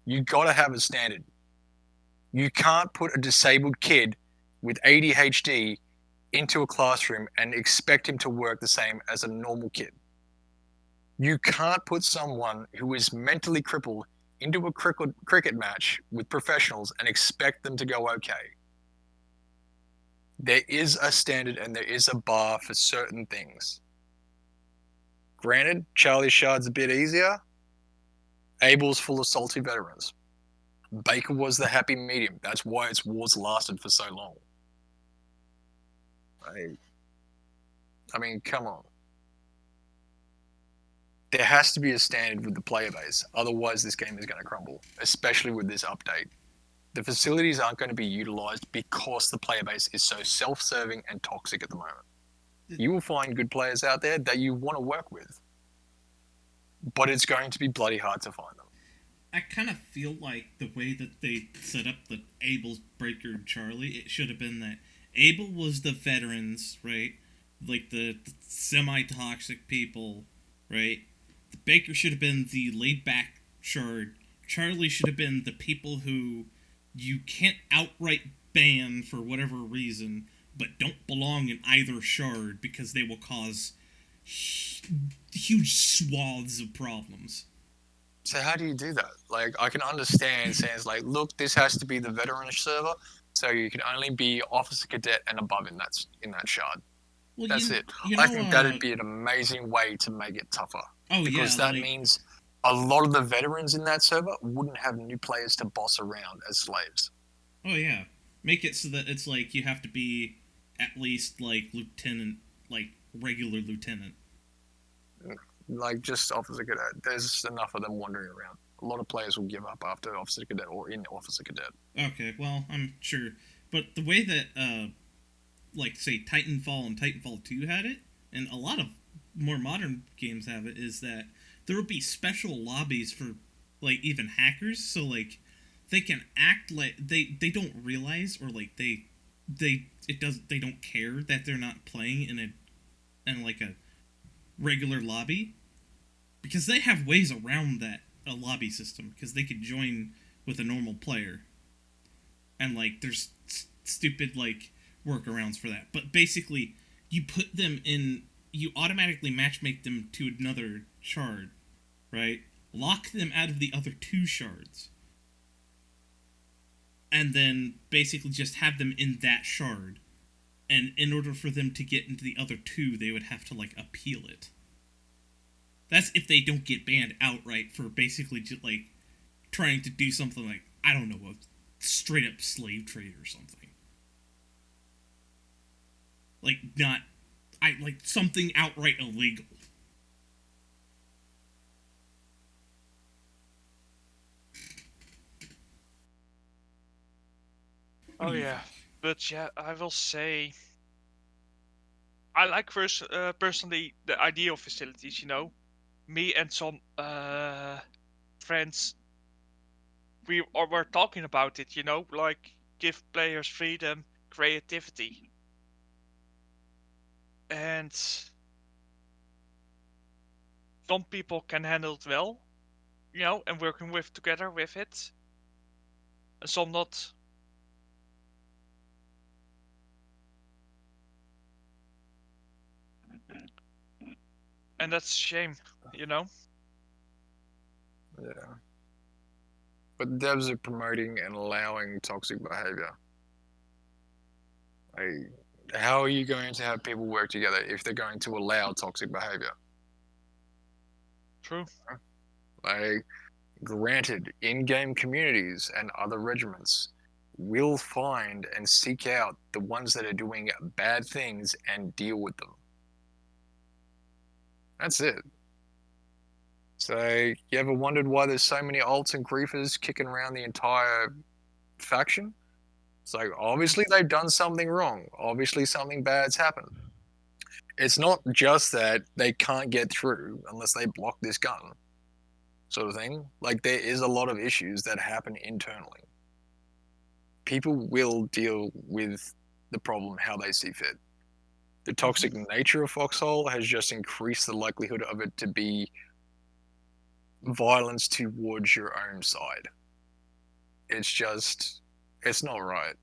You gotta have a standard. You can't put a disabled kid with ADHD into a classroom and expect him to work the same as a normal kid. You can't put someone who is mentally crippled into a cricket match with professionals and expect them to go okay. There is a standard and there is a bar for certain things. Granted, Charlie Shard's a bit easier. Abel's full of salty veterans. Baker was the happy medium. That's why its wars lasted for so long. I mean, come on. There has to be a standard with the player base. Otherwise, this game is going to crumble, especially with this update. The facilities aren't going to be utilized because the player base is so self-serving and toxic at the moment. You will find good players out there that you want to work with, but it's going to be bloody hard to find them. I kind of feel like the way that they set up the Abel's, Breaker, and Charlie, it should have been that Abel was the veterans, right? Like the semi-toxic people, right? The Baker should have been the laid-back Shard. Charlie should have been the people who you can't outright ban for whatever reason, but don't belong in either Shard because they will cause huge swaths of problems. So how do you do that? Like, I can understand saying, like, look, this has to be the veteran server, so you can only be officer cadet and above in that shard. Well, That's it. you I know, think that'd be an amazing way to make it tougher. oh Because yeah, that means a lot of the veterans in that server wouldn't have new players to boss around as slaves. oh yeah, make it so that it's like you have to be at least like lieutenant, like regular lieutenant. Like, just officer cadet. There's enough of them wandering around. A lot of players will give up after officer cadet or in officer cadet. Okay, well, I'm sure, but the way that like say Titanfall and Titanfall 2 had it, and a lot of more modern games have it, is that there will be special lobbies for like even hackers, so like they can act like they don't realize, or like they don't care that they're not playing in like a regular lobby, because they have ways around that a lobby system, because they could join with a normal player, and like there's stupid like workarounds for that. But basically, you put them in, you automatically matchmake them to another shard, right? Lock them out of the other two shards, and then basically just have them in that shard. And in order for them to get into the other two, they would have to like appeal it. That's if they don't get banned outright for basically just like trying to do something like, I don't know, a straight up slave trade or something. Like like something outright illegal. Oh yeah, but yeah, I will say I like personally the idea of facilities. You know, me and some friends were talking about it. You know, like give players freedom, creativity, and some people can handle it well. You know, and working with together with it, and some not. And that's a shame, you know. Yeah. But devs are promoting and allowing toxic behavior. Like, how are you going to have people work together if they're going to allow toxic behavior? True. Like, granted, in-game communities and other regiments will find and seek out the ones that are doing bad things and deal with them. That's it. So, you ever wondered why there's so many alts and griefers kicking around the entire faction? It's like, obviously they've done something wrong. Obviously something bad's happened. It's not just that they can't get through unless they block this gun, sort of thing. Like, there is a lot of issues that happen internally. People will deal with the problem how they see fit. The toxic nature of Foxhole has just increased the likelihood of it to be violence towards your own side. It's not right.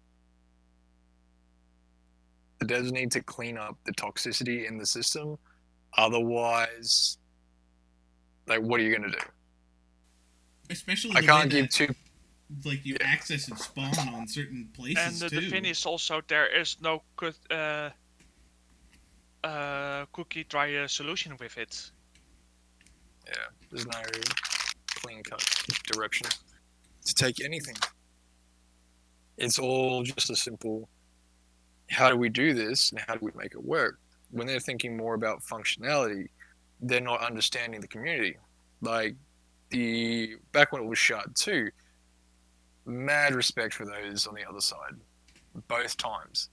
The devs need to clean up the toxicity in the system. Otherwise, like, what are you going to do? Especially I can't give two. Like you access and spawn on certain places And too. the thing is also there is no good cookie dry solution with it. Yeah, there's no clean cut direction to take anything. It's all just a simple, how do we do this and how do we make it work? When they're thinking more about functionality, they're not understanding the community. Like, back when it was shard 2, mad respect for those on the other side, both times.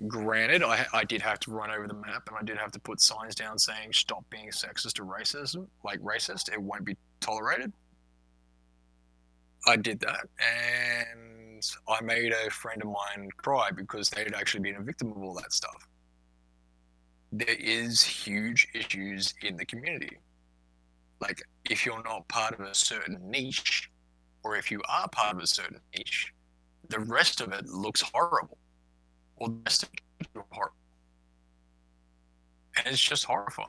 Granted, I did have to run over the map and I did have to put signs down saying stop being sexist or racist, it won't be tolerated. I did that, and I made a friend of mine cry because they had actually been a victim of all that stuff. There is huge issues in the community. Like, if you're not part of a certain niche, or if you are part of a certain niche, the rest of it looks horrible. Or the rest of it looks horrible. And it's just horrifying.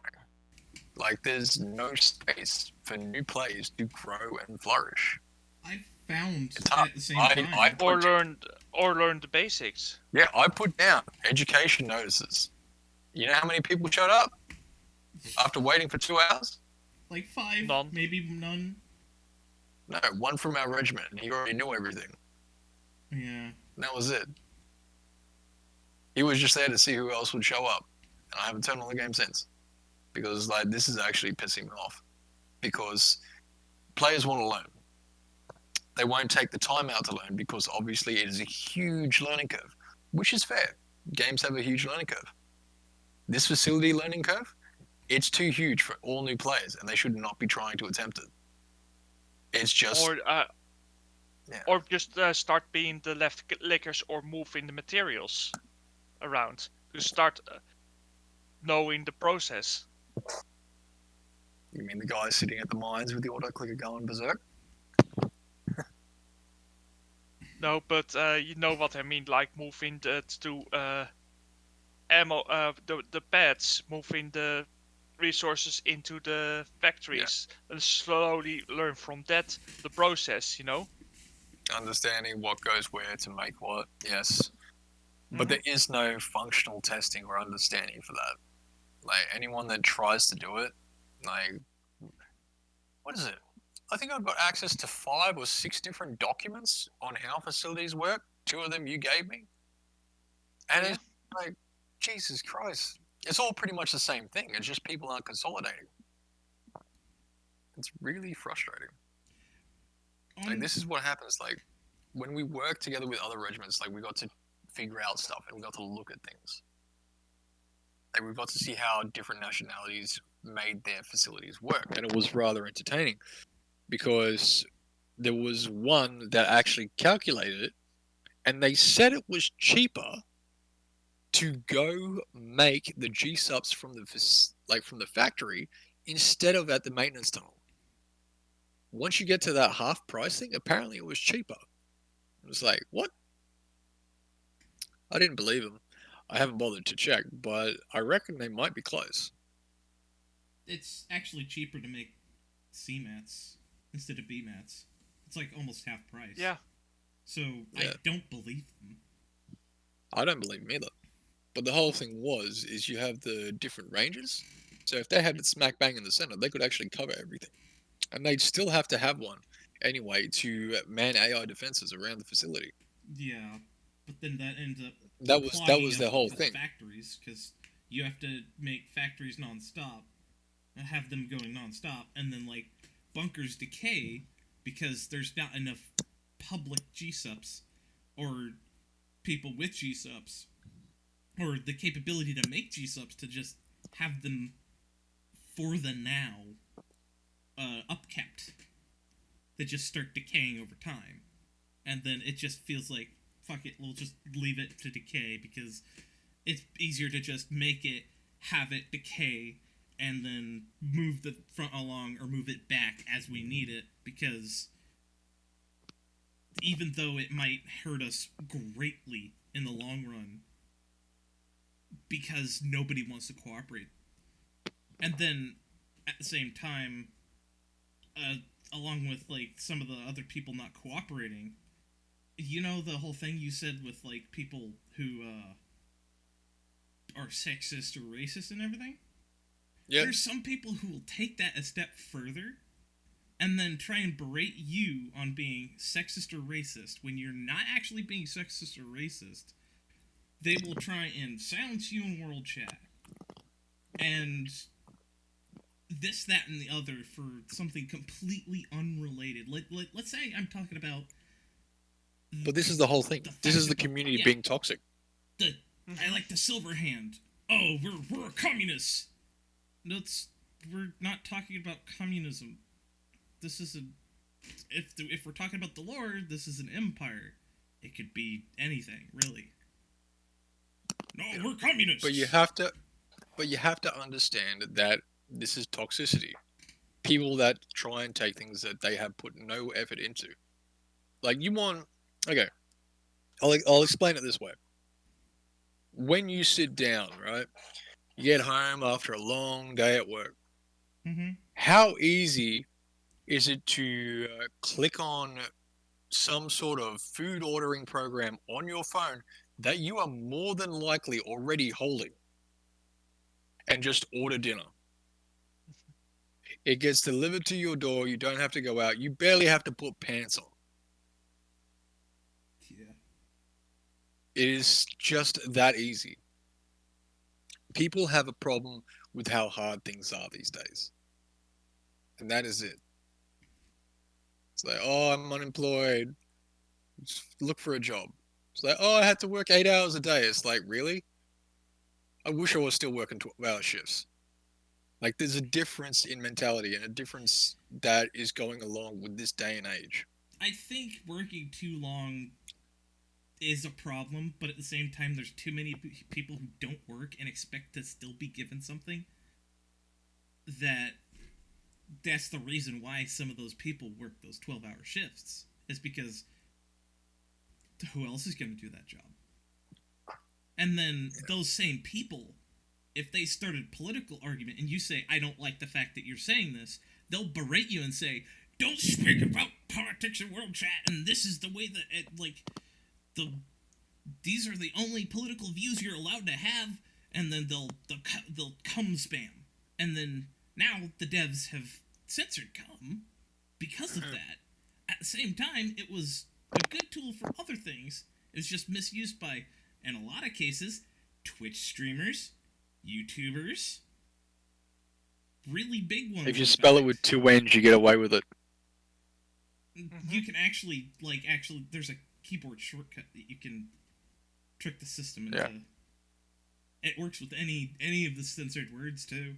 Like, there's no space for new players to grow and flourish. I found It's hard. at the same I time. Or learn the basics. Yeah, I put down education notices. You know how many people showed up after waiting for 2 hours? Like 5, None. maybe none. No, one from our regiment, and he already knew everything. Yeah. And that was it. He was just there to see who else would show up. And I haven't turned on the game since. Because, like, this is actually pissing me off. Because players want to learn. They won't take the time out to learn because obviously it is a huge learning curve, which is fair. Games have a huge learning curve. This facility learning curve, it's too huge for all new players, and they should not be trying to attempt it. It's just Or just start being the left clickers or moving the materials around to start knowing the process. You mean the guy sitting at the mines with the auto clicker going berserk? No, but you know what I mean, like moving ammo, the pads, moving the resources into the factories, and slowly learn from that the process, you know. Understanding what goes where to make what, yes. But there is no functional testing or understanding for that. Like, anyone that tries to do it, like, what is it? I think I've got access to 5 or 6 different documents on how facilities work. 2 of them you gave me. And it's like, Jesus Christ. It's all pretty much the same thing. It's just people aren't consolidating. It's really frustrating. Like, this is what happens. Like, when we work together with other regiments, like, we got to figure out stuff and we got to look at things. Like, we got to see how different nationalities made their facilities work. And it was rather entertaining because there was one that actually calculated it, and they said it was cheaper to go make the G-subs from the factory instead of at the maintenance tunnel. Once you get to that half pricing, apparently it was cheaper. It was like, what? I didn't believe him. I haven't bothered to check, but I reckon they might be close. It's actually cheaper to make C mats instead of B mats. It's like almost half price. Yeah. So I don't believe them. I don't believe them either. But the whole thing is you have the different ranges. So if they had it smack bang in the center, they could actually cover everything. And they'd still have to have one anyway to man AI defenses around the facility. Yeah, but then that ends up that was the whole the thing. Factories, because you have to make factories non-stop, and have them going non-stop, and then like bunkers decay because there's not enough public G-subs or people with G-subs or the capability to make G-subs to just have them for the now upkept. They just start decaying over time, and then it just feels like, fuck it, we'll just leave it to decay because it's easier to just make it, have it decay, and then move the front along or move it back as we need it, because even though it might hurt us greatly in the long run, because nobody wants to cooperate. And then, at the same time, along with, like, some of the other people not cooperating, you know the whole thing you said with, like, people who, are sexist or racist and everything? Yeah. There's some people who will take that a step further and then try and berate you on being sexist or racist when you're not actually being sexist or racist. They will try and silence you in world chat. And this, that, and the other for something completely unrelated. Let's say I'm talking about... But this is the whole thing. This is the community being toxic. I like the silver hand. Oh, we're communists. We're not talking about communism. This is if we're talking about the Lord, this is an empire. It could be anything, really. No, we're communists. But you have to understand that this is toxicity. People that try and take things that they have put no effort into. Like, okay, I'll explain it this way. When you sit down, right, you get home after a long day at work, Mm-hmm. How easy is it to click on some sort of food ordering program on your phone that you are more than likely already holding and just order dinner? It gets delivered to your door. You don't have to go out. You barely have to put pants on. Yeah. It is just that easy. People have a problem with how hard things are these days. And that is it. It's like, oh, I'm unemployed. Just look for a job. It's like, oh, I had to work 8 hours a day. It's like, really? I wish I was still working 12-hour shifts. Like, there's a difference in mentality and a difference that is going along with this day and age. I think working too long is a problem, but at the same time, there's too many people who don't work and expect to still be given something. That's the reason why some of those people work those 12-hour shifts, is because who else is going to do that job? And then those same people, if they started political argument and you say, I don't like the fact that you're saying this, they'll berate you and say, don't speak about politics in world chat, and this is the way that these are the only political views you're allowed to have, and then they'll cum spam. And then now the devs have censored cum because of that. At the same time, it was a good tool for other things. It was just misused by, in a lot of cases, Twitch streamers, YouTubers, really big ones. If you spell it with 2 N's, you get away with it. You can actually, there's a keyboard shortcut that you can trick the system into. Yeah. It works with any of the censored words, too.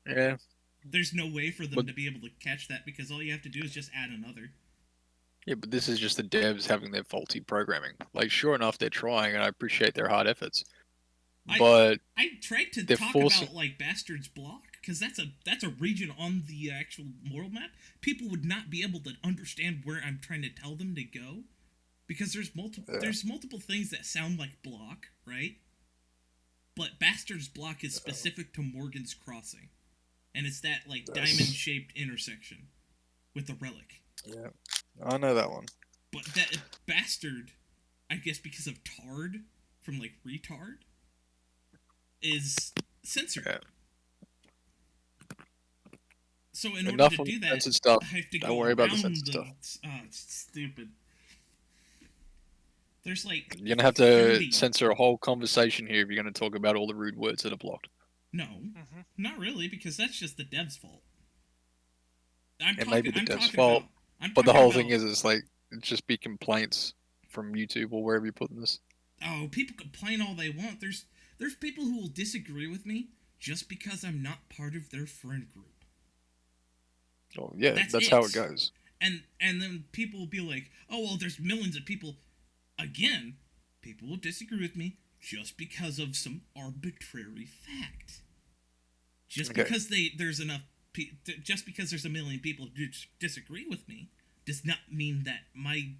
Yeah. There's no way for them to be able to catch that, because all you have to do is just add another. Yeah, but this is just the devs having their faulty programming. Like, sure enough, they're trying, and I appreciate their hard efforts. But I tried to talk about Bastard's Block, because that's a region on the actual world map. People would not be able to understand where I'm trying to tell them to go, because there's multiple things that sound like Block, right? But Bastard's Block is specific to Morgan's Crossing, and it's that diamond-shaped intersection with the relic. Yeah, I know that one. But that Bastard, I guess because of Tard from Retard, is censored. Yeah. So in Enough order to do that, censored stuff. I have to Don't go worry about the around censored stuff. Oh, it's stupid. There's You're gonna have to censor a whole conversation here if you're gonna talk about all the rude words that are blocked. No, not really, because that's just the dev's fault. It may be the dev's fault, but the whole thing is, it's just be complaints from YouTube or wherever you're putting this. Oh, people complain all they want. There's people who will disagree with me just because I'm not part of their friend group. Oh yeah, that's how it goes. And then people will be like, oh well, there's millions of people. Again, people will disagree with me just because of some arbitrary fact. Just because there's a million people who disagree with me does not mean that my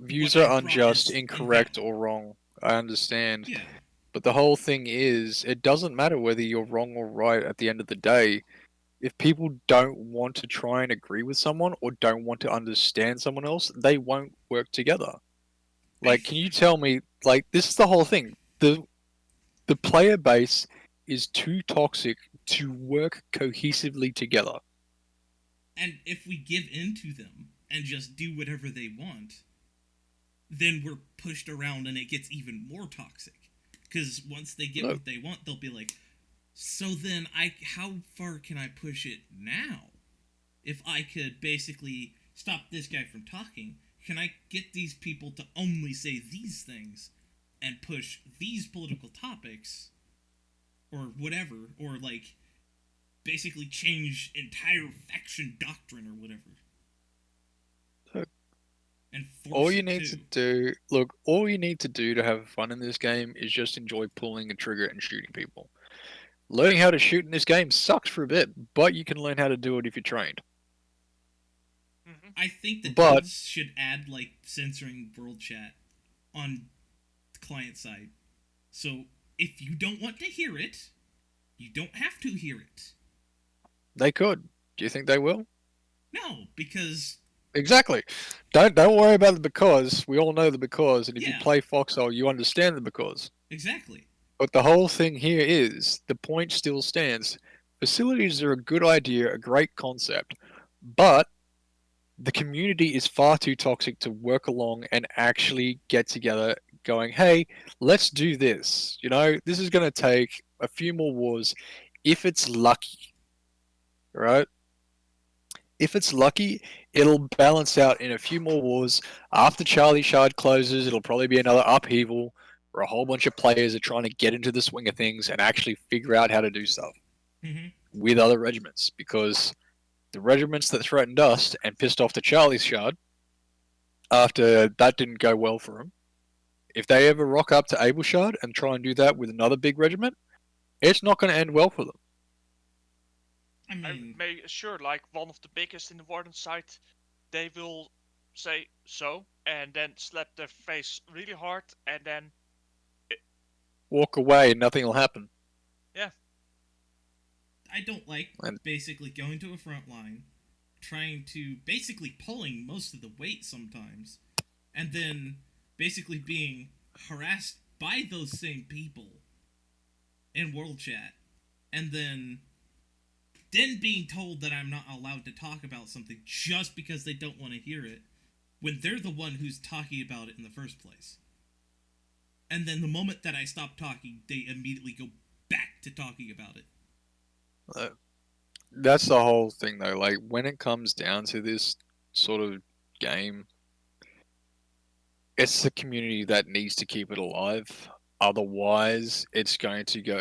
views are unjust, incorrect, or wrong. I understand. Yeah. But the whole thing is, it doesn't matter whether you're wrong or right at the end of the day. If people don't want to try and agree with someone or don't want to understand someone else, they won't work together. Can you tell me, this is the whole thing. The player base is too toxic to work cohesively together. And if we give in to them and just do whatever they want, then we're pushed around and it gets even more toxic. Because once they get what they want, they'll be like, so then how far can I push it now? If I could basically stop this guy from talking, can I get these people to only say these things and push these political topics or whatever, or basically change entire faction doctrine or whatever? And all you need to do to have fun in this game is just enjoy pulling a trigger and shooting people. Learning how to shoot in this game sucks for a bit, but you can learn how to do it if you're trained. I think the devs should add censoring world chat on the client side. So if you don't want to hear it, you don't have to hear it. They could. Do you think they will? No, because Exactly. Don't worry about the because. We all know the because, and if you Yeah. play Foxhole, you understand the because. exactly. But the whole thing here is the point still stands. Facilities are a good idea, a great concept, but the community is far too toxic to work along and actually get together going, hey, let's do this. You know, this is going to take a few more wars if it's lucky, right? If it's lucky, it'll balance out in a few more wars. After Charlie Shard closes, it'll probably be another upheaval where a whole bunch of players are trying to get into the swing of things and actually figure out how to do stuff hmm with other regiments. Because the regiments that threatened us and pissed off the Charlie Shard, after that didn't go well for them, if they ever rock up to Ableshard and try and do that with another big regiment, it's not going to end well for them. I mean, Sure, like one of the biggest in the Warden side, they will say so and then slap their face really hard and then Walk away and nothing will happen. I don't like And- basically going to a front line, trying to basically pulling most of the weight sometimes, and then basically being harassed by those same people in world chat, and then being told that I'm not allowed to talk about something just because they don't want to hear it, when they're the one who's talking about it in the first place. And then the moment that I stop talking, they immediately go back to talking about it. That's the whole thing, though. Like, when it comes down to this sort of game, it's the community that needs to keep it alive. Otherwise, it's going to go.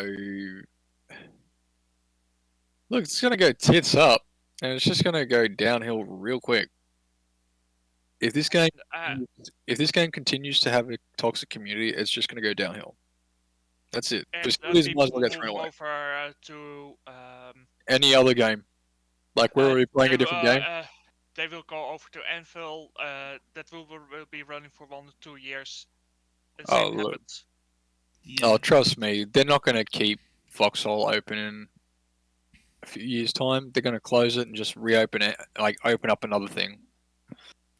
Look, it's going to go tits up, and it's just going to go downhill real quick. If this game, if this game continues to have a toxic community, it's just going to go downhill. That's it. and Facilities might people as well will get thrown move away. over to Any other game, like we're already playing a different game. they will go over to Anvil. That will be running for 1 or 2 years. And Oh, same look. happens. Yeah. Oh, trust me, they're not going to keep Foxhole open in a few years' time. They're going to close it and just reopen it, like open up another thing.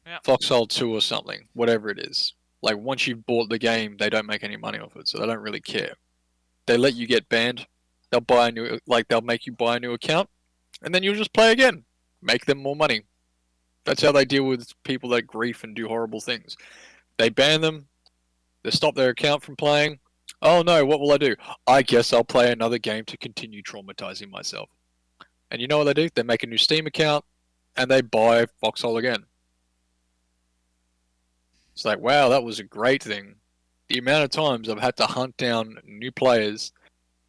Yeah. Foxhole 2 or something, whatever it is. Like, once you've bought the game, they don't make any money off it, so they don't really care. They let you get banned. They'll buy a new, like, they'll make you buy a new account, and then you'll just play again. Make them more money. That's how they deal with people that grief and do horrible things. They ban them. They stop their account from playing. Oh no, what will I do? I guess I'll play another game to continue traumatizing myself. And you know what they do? They make a new Steam account and they buy Foxhole again. It's like, wow, that was a great thing. The amount of times I've had to hunt down new players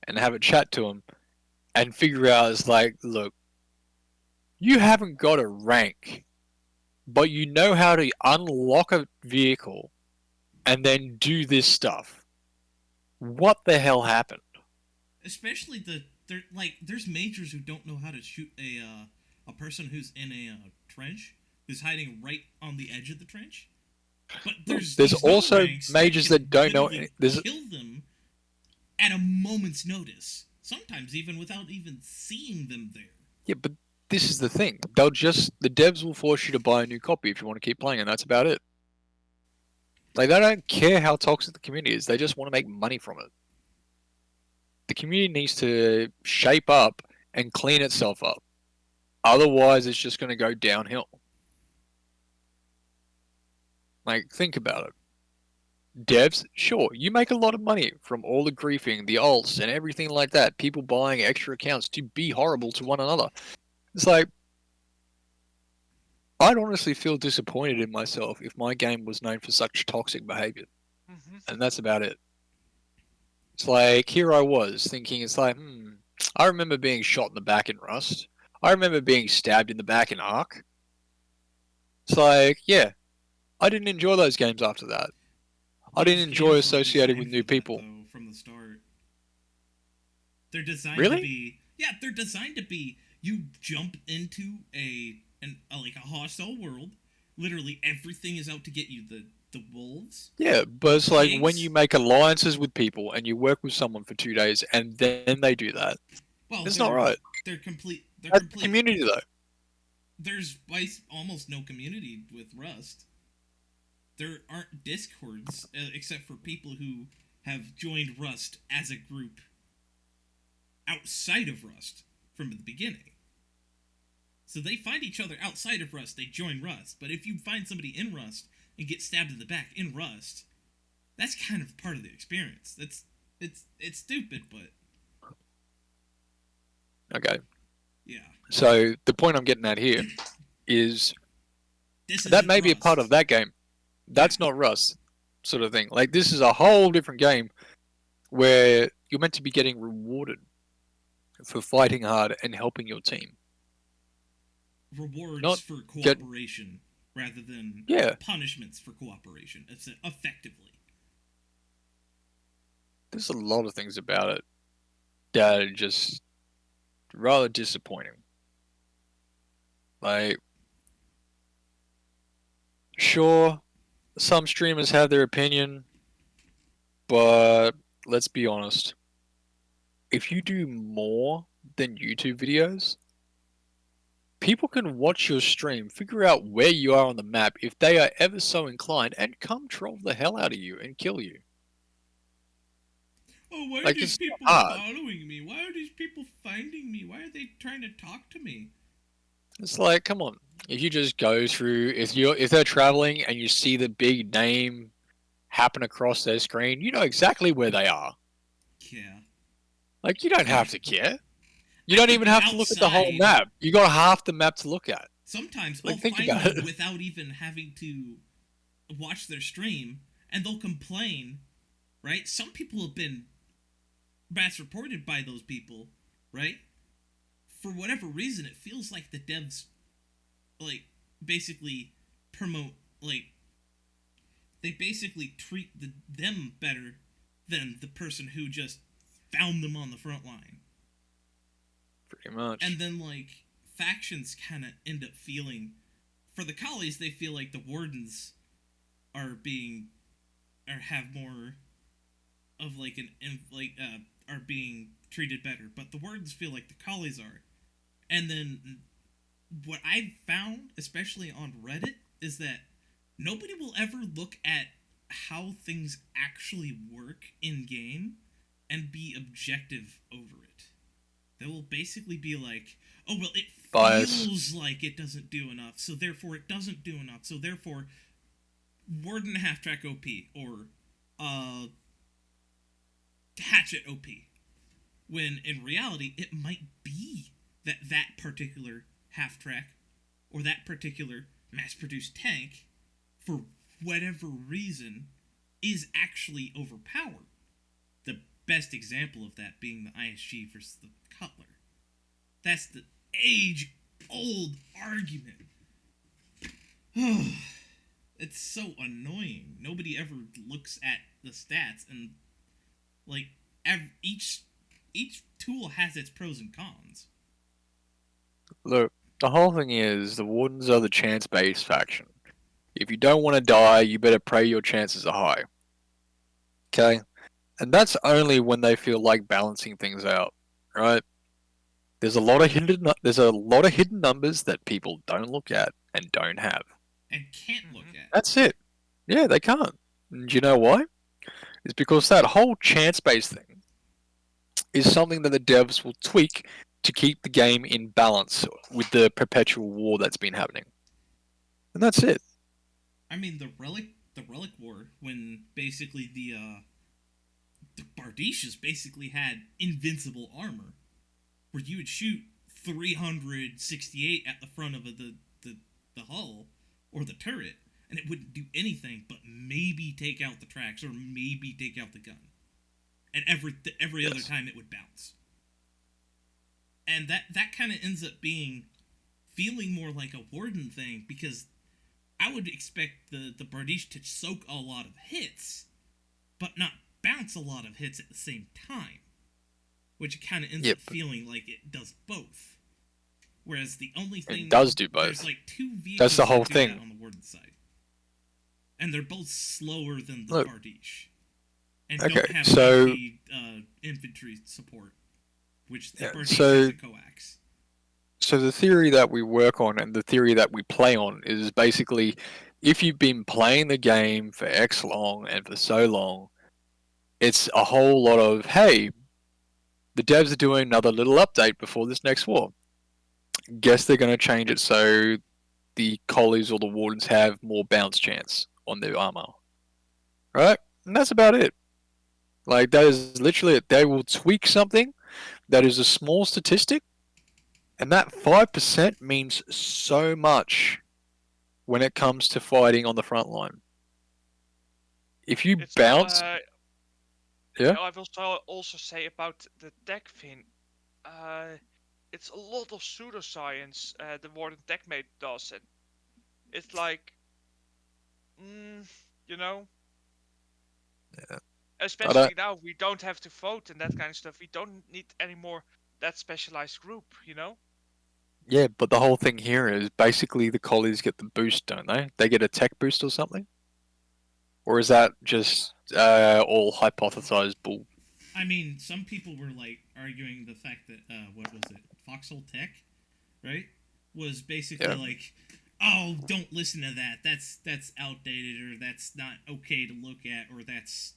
and have a chat to them and figure out, it's like, look, you haven't got a rank, but you know how to unlock a vehicle and then do this stuff. What the hell happened? Especially there's majors who don't know how to shoot a person who's in a trench, who's hiding right on the edge of the trench. But there's also ranks majors can that don't know. literally There's kill them at a moment's notice. Sometimes even without even seeing them there. yeah, but this is the thing. The devs will force you to buy a new copy if you want to keep playing, and that's about it. Like, they don't care how toxic the community is. They just want to make money from it. The community needs to shape up and clean itself up. Otherwise, it's just going to go downhill. Like, think about it. Devs, sure, you make a lot of money from all the griefing, the alts, and everything like that. People buying extra accounts to be horrible to one another. It's like, I'd honestly feel disappointed in myself if my game was known for such toxic behavior. Mm-hmm. And that's about it. It's like, here I was thinking, it's like, I remember being shot in the back in Rust. I remember being stabbed in the back in Ark. It's like, yeah, I didn't enjoy those games after that. I didn't enjoy associating with new people. Though, from the start, they're designed Really? to be. Yeah, they're designed to be. You jump into a hostile world. Literally, everything is out to get you. The wolves. Yeah, but it's like when Pigs. you make alliances with people and you work with someone for 2 days and then they do that. Well, It's they're- not right. They're complete. They're That's the complete. community though. There's almost no community with Rust. There aren't discords except for people who have joined Rust as a group outside of Rust from the beginning. So they find each other outside of Rust, they join Rust. But if you find somebody in Rust and get stabbed in the back in Rust, that's kind of part of the experience. It's stupid, but Okay. yeah. So the point I'm getting at here is This that isn't may be a part Rust. of that game. That's not Rust, sort of thing. Like, this is a whole different game where you're meant to be getting rewarded for fighting hard and helping your team. Rewards Not for get- cooperation rather than Yeah. punishments for cooperation. It's effectively. There's a lot of things about it that are just rather disappointing. Like, sure, some streamers have their opinion, but let's be honest. If you do more than YouTube videos, people can watch your stream, figure out where you are on the map if they are ever so inclined, and come troll the hell out of you and kill you. Oh, why are Like, these it's people hard. following me? Why are these people finding me? Why are they trying to talk to me? It's like, come on. If you just go through, if they're traveling and you see the big name happen across their screen, you know exactly where they are. Yeah. Like, you don't have to care. You I don't could even be have to look at the whole outside. map. You got half the map to look at. Sometimes Like, I'll think find about them it. without even having to watch their stream, and they'll complain, right? Some people have been bats reported by those people, right? For whatever reason, it feels like the devs, like, basically promote, like, they basically treat them better than the person who just found them on the front line. Pretty much. And then, like, factions kind of end up feeling, for the collies, they feel like the wardens are have more of, like, are being treated better, but the wardens feel like the collies are. And then what I've found, especially on Reddit, is that nobody will ever look at how things actually work in game and be objective over it. They will basically be like, oh, well, it Bias. feels like it doesn't do enough, so therefore it doesn't do enough, so therefore Warden half-track OP, or Hatchet OP. When in reality, it might be that particular half-track or that particular mass-produced tank, for whatever reason, is actually overpowered. The best example of that being the ISG versus the Cutler. That's the age-old argument. It's so annoying. Nobody ever looks at the stats, and like each tool has its pros and cons. Look, the whole thing is the Wardens are the chance-based faction. If you don't want to die, you better pray your chances are high. Okay? And that's only when they feel like balancing things out, right? There's a lot of hidden numbers that people don't look at and don't have. And can't look at. That's it. Yeah, they can't. And do you know why? It's because that whole chance-based thing is something that the devs will tweak to keep the game in balance with the perpetual war that's been happening. And that's it. I mean, the relic war, when basically the Bardishas basically had invincible armor, where you would shoot 368 at the front of the hull or the turret, and it wouldn't do anything but maybe take out the tracks or maybe take out the gun. And every other time it would bounce. And that kind of ends up feeling more like a Warden thing, because I would expect the Bardiche to soak a lot of hits, but not bounce a lot of hits at the same time. Which kind of ends up feeling like it does both. Whereas the only thing... It does do both. There's like two vehicles that's the whole that do thing. that on the Warden side. And they're both slower than the Look. Bardiche. And Okay, don't have so- infantry support. Which the Yeah, Bardiche so- has a coax. So the theory that we work on and the theory that we play on is basically, if you've been playing the game for X long and for so long, it's a whole lot of, hey, the devs are doing another little update before this next war. Guess they're going to change it so the collies or the wardens have more bounce chance on their armor. Right? And that's about it. Like, that is literally it. They will tweak something that is a small statistic, and that 5% means so much when it comes to fighting on the front line. If you It's bounce, yeah, I will also say about the tech thing. It's a lot of pseudoscience the Warden TechMate does, and it's like, you know, yeah. especially now we don't have to vote and that kind of stuff. We don't need any more that specialized group, you know. Yeah, but the whole thing here is basically the collies get the boost, don't they? They get a tech boost or something? Or is that just all hypothesized bull? I mean, some people were like arguing the fact that what was it, Foxhole Tech, right? Was basically like, oh, don't listen to that. That's outdated, or that's not okay to look at, or that's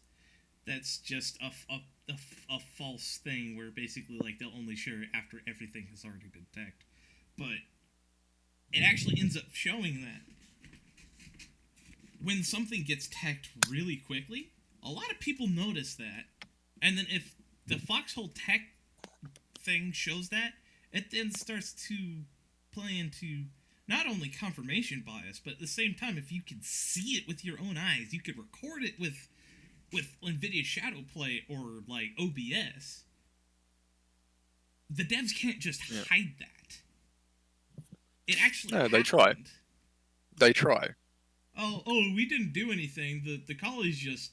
just a false thing where basically like they'll only share it after everything has already been teched. But it actually ends up showing that when something gets teched really quickly, a lot of people notice that. And then if the Foxhole Tech thing shows that, it then starts to play into not only confirmation bias, but at the same time, if you can see it with your own eyes, you could record it with NVIDIA Shadowplay or like OBS. The devs can't just hide that. It actually they try. They try. Oh, we didn't do anything. The college just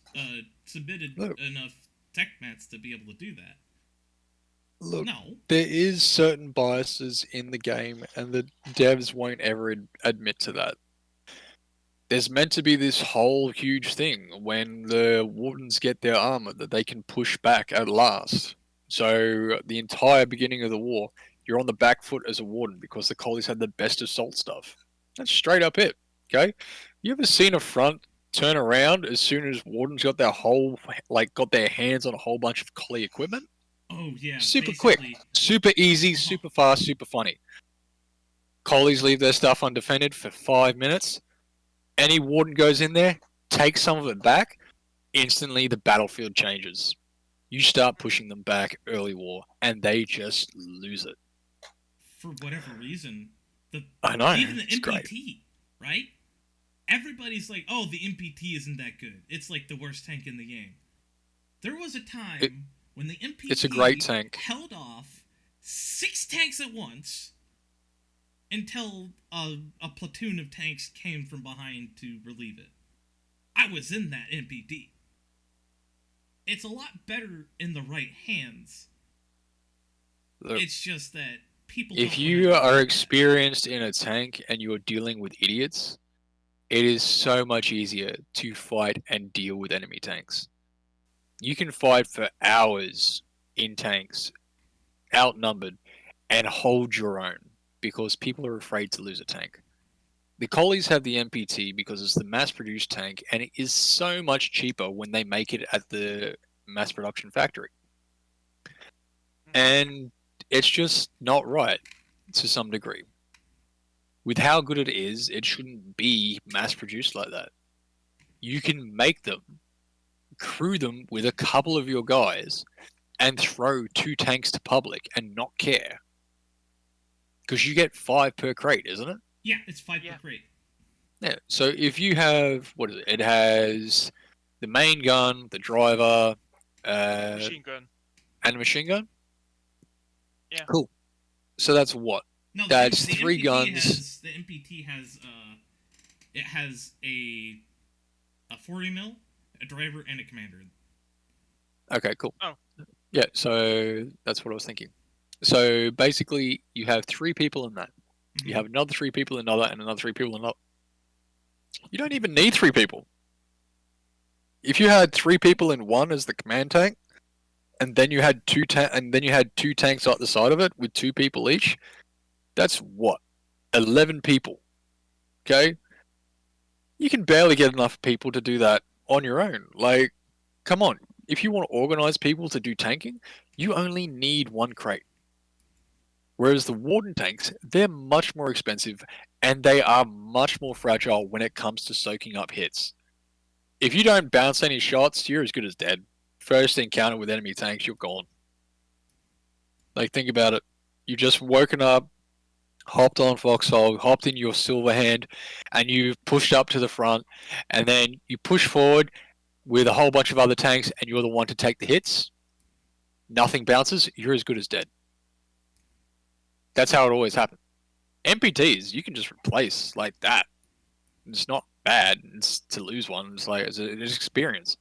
submitted enough tech mats to be able to do that. Look, no. There is certain biases in the game, and the devs won't ever admit to that. There's meant to be this whole huge thing when the wardens get their armor that they can push back at last. So the entire beginning of the war, you're on the back foot as a warden because the collies had the best assault stuff. That's straight up it. Okay, you ever seen a front turn around as soon as wardens got got their hands on a whole bunch of collie equipment? Oh yeah, Super quick, super easy, super fast, super funny. Collies leave their stuff undefended for 5 minutes. Any warden goes in there, takes some of it back, instantly the battlefield changes. You start pushing them back early war, and they just lose it. For whatever reason. I know, even the it's MPT, great. Right? Everybody's like, oh, the MPT isn't that good. It's like the worst tank in the game. There was a time when the MPT it's a great tank. held off 6 tanks at once until a platoon of tanks came from behind to relieve it. I was in that MPT. It's a lot better in the right hands. Look, it's just that people. If you are experienced in a tank and you are dealing with idiots, it is so much easier to fight and deal with enemy tanks. You can fight for hours in tanks, outnumbered, and hold your own because people are afraid to lose a tank. The collies have the MPT because it's the mass-produced tank, and it is so much cheaper when they make it at the mass production factory. And it's just not right to some degree. With how good it is, it shouldn't be mass-produced like that. You can make them, crew them with a couple of your guys, and throw 2 tanks to public and not care. Because you get 5 per crate, isn't it? Yeah, it's 5 per crate. Yeah, so if you have, what is it? It has the main gun, the driver, machine gun. And a machine gun? Yeah. Cool. So that's what? No, that's the 3 MPT guns. The MPT has, it has a 40 mil, a driver, and a commander. Okay, cool. Oh. Yeah, so that's what I was thinking. So basically, you have 3 people in that. Mm-hmm. You have another 3 people in another, and another 3 people in another. You don't even need 3 people. If you had 3 people in one as the command tank, and then you had 2 tanks out the side of it with 2 people each, That's what? 11 people. Okay? You can barely get enough people to do that on your own. Like, come on. If you want to organize people to do tanking, you only need one crate. Whereas the Warden tanks, they're much more expensive and they are much more fragile when it comes to soaking up hits. If you don't bounce any shots, you're as good as dead. First encounter with enemy tanks, you're gone. Like, think about it. You just woken up, hopped on Foxhole, hopped in your silver hand, and you pushed up to the front, and then you push forward with a whole bunch of other tanks, and you're the one to take the hits. Nothing bounces, you're as good as dead. That's how it always happens. MPTs, you can just replace like that. It's not bad. It's to lose one. It's like it's an experience.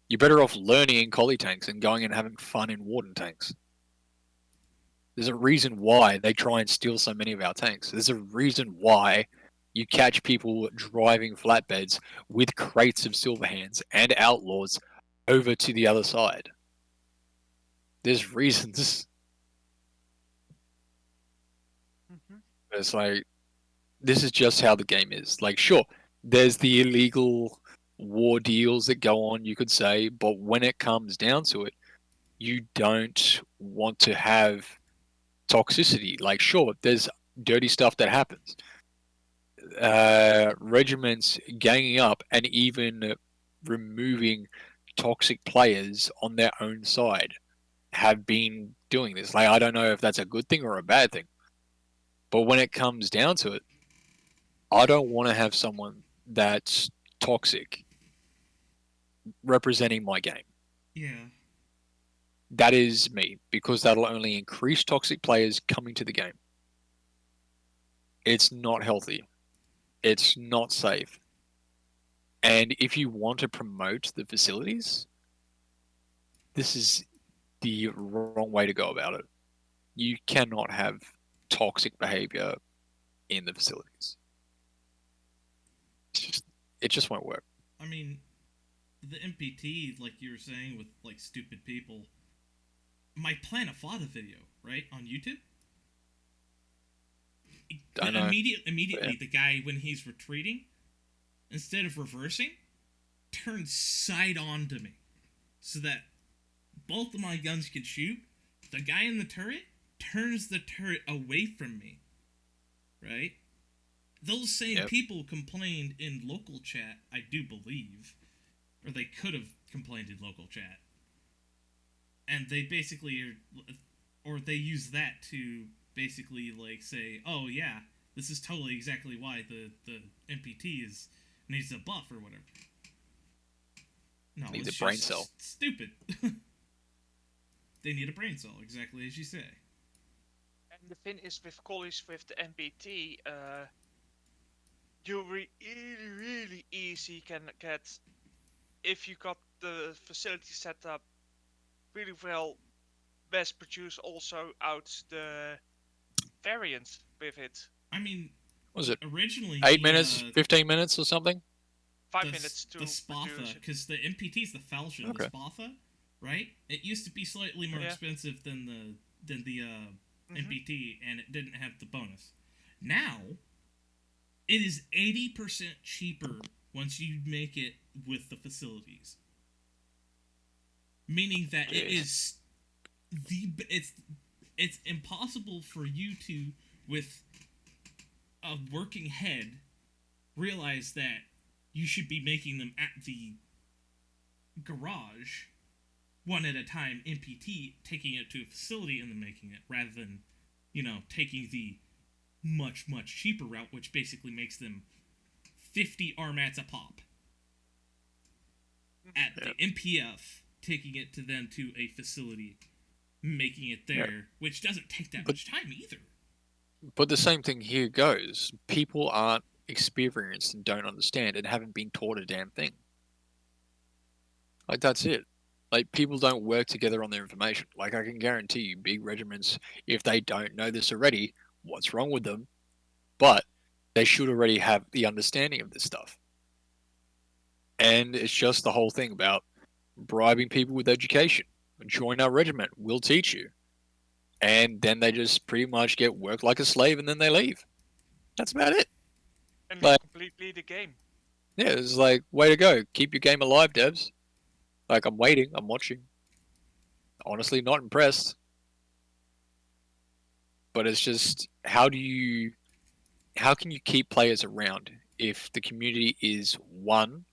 You're better off learning in collie tanks and going and having fun in Warden tanks. There's a reason why they try and steal so many of our tanks. There's a reason why you catch people driving flatbeds with crates of Silverhands and Outlaws over to the other side. There's reasons. Mhm. It's like, this is just how the game is. Like, sure, there's the illegal war deals that go on, you could say, but when it comes down to it, you don't want to have toxicity. Like, sure, there's dirty stuff that happens. Regiments ganging up and even removing toxic players on their own side have been doing this. Like, I don't know if that's a good thing or a bad thing, but when it comes down to it, I don't want to have someone that's toxic representing my game. Yeah. That is me, because that'll only increase toxic players coming to the game. It's not healthy. It's not safe. And if you want to promote the facilities, this is the wrong way to go about it. You cannot have toxic behavior in the facilities. It just won't work. I mean, the MPT, like you were saying, with like stupid people. My Plan of Fada video, right, on YouTube. I know. Immediately, Yeah. the guy, when he's retreating, instead of reversing, turns side on to me, so that both of my guns can shoot. The guy in the turret turns the turret away from me. Right? Those same people complained in local chat, I do believe, or they could have complained in local chat, and they basically or they use that to basically like say, oh yeah, this is totally exactly why the MPT needs a buff or whatever. No, Needs it's a brain just cell. Stupid. They need a brain cell, exactly as you say. And the thing is with collies with the MPT, you really easy can get, if you got the facility set up really well, best produce also out the variants with it. I mean, Was it originally 8 minutes, 15 minutes or something? 5 minutes to the produce Spatha, it. because the MPT is the Falchion, Okay. the Spatha, right? It used to be slightly more expensive than the MPT, and it didn't have the bonus. Now, it is 80% cheaper once you make it with the facilities, meaning that it is it's impossible for you to, with a working head, realize that you should be making them at the garage one at a time, MPT, taking it to a facility and then making it, rather than, taking the much cheaper route, which basically makes them 50 RMATs a pop at the MPF, taking it to a facility, making it there, which doesn't take that much time either. But the same thing here goes. People aren't experienced and don't understand and haven't been taught a damn thing. Like, that's it. Like, people don't work together on their information. Like, I can guarantee you, big regiments, if they don't know this already, what's wrong with them? But they should already have the understanding of this stuff. And it's just the whole thing about bribing people with education. Join our regiment, we'll teach you. and then they just pretty much get worked like a slave, and then they leave. That's about it. And Like- completely the game. Yeah, it's like, way to go. Keep your game alive, devs. Like, I'm waiting. I'm watching. Honestly, not impressed. But it's just, how can you keep players around if the community is, 1,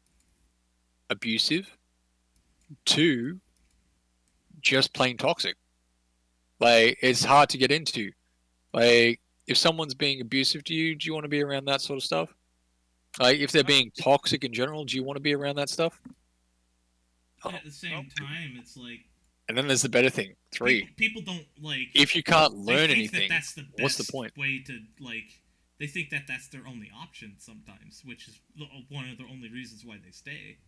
abusive, 2, just plain toxic? Like, it's hard to get into. Like, if someone's being abusive to you, do you want to be around that sort of stuff? Like, if they're being toxic in general, do you want to be around that stuff? But at the same time, it's like And then there's the better thing. 3, people don't like. if you can't they learn think anything, that that's the best what's the point? way to like. They think that that's their only option sometimes, which is one of the only reasons why they stay,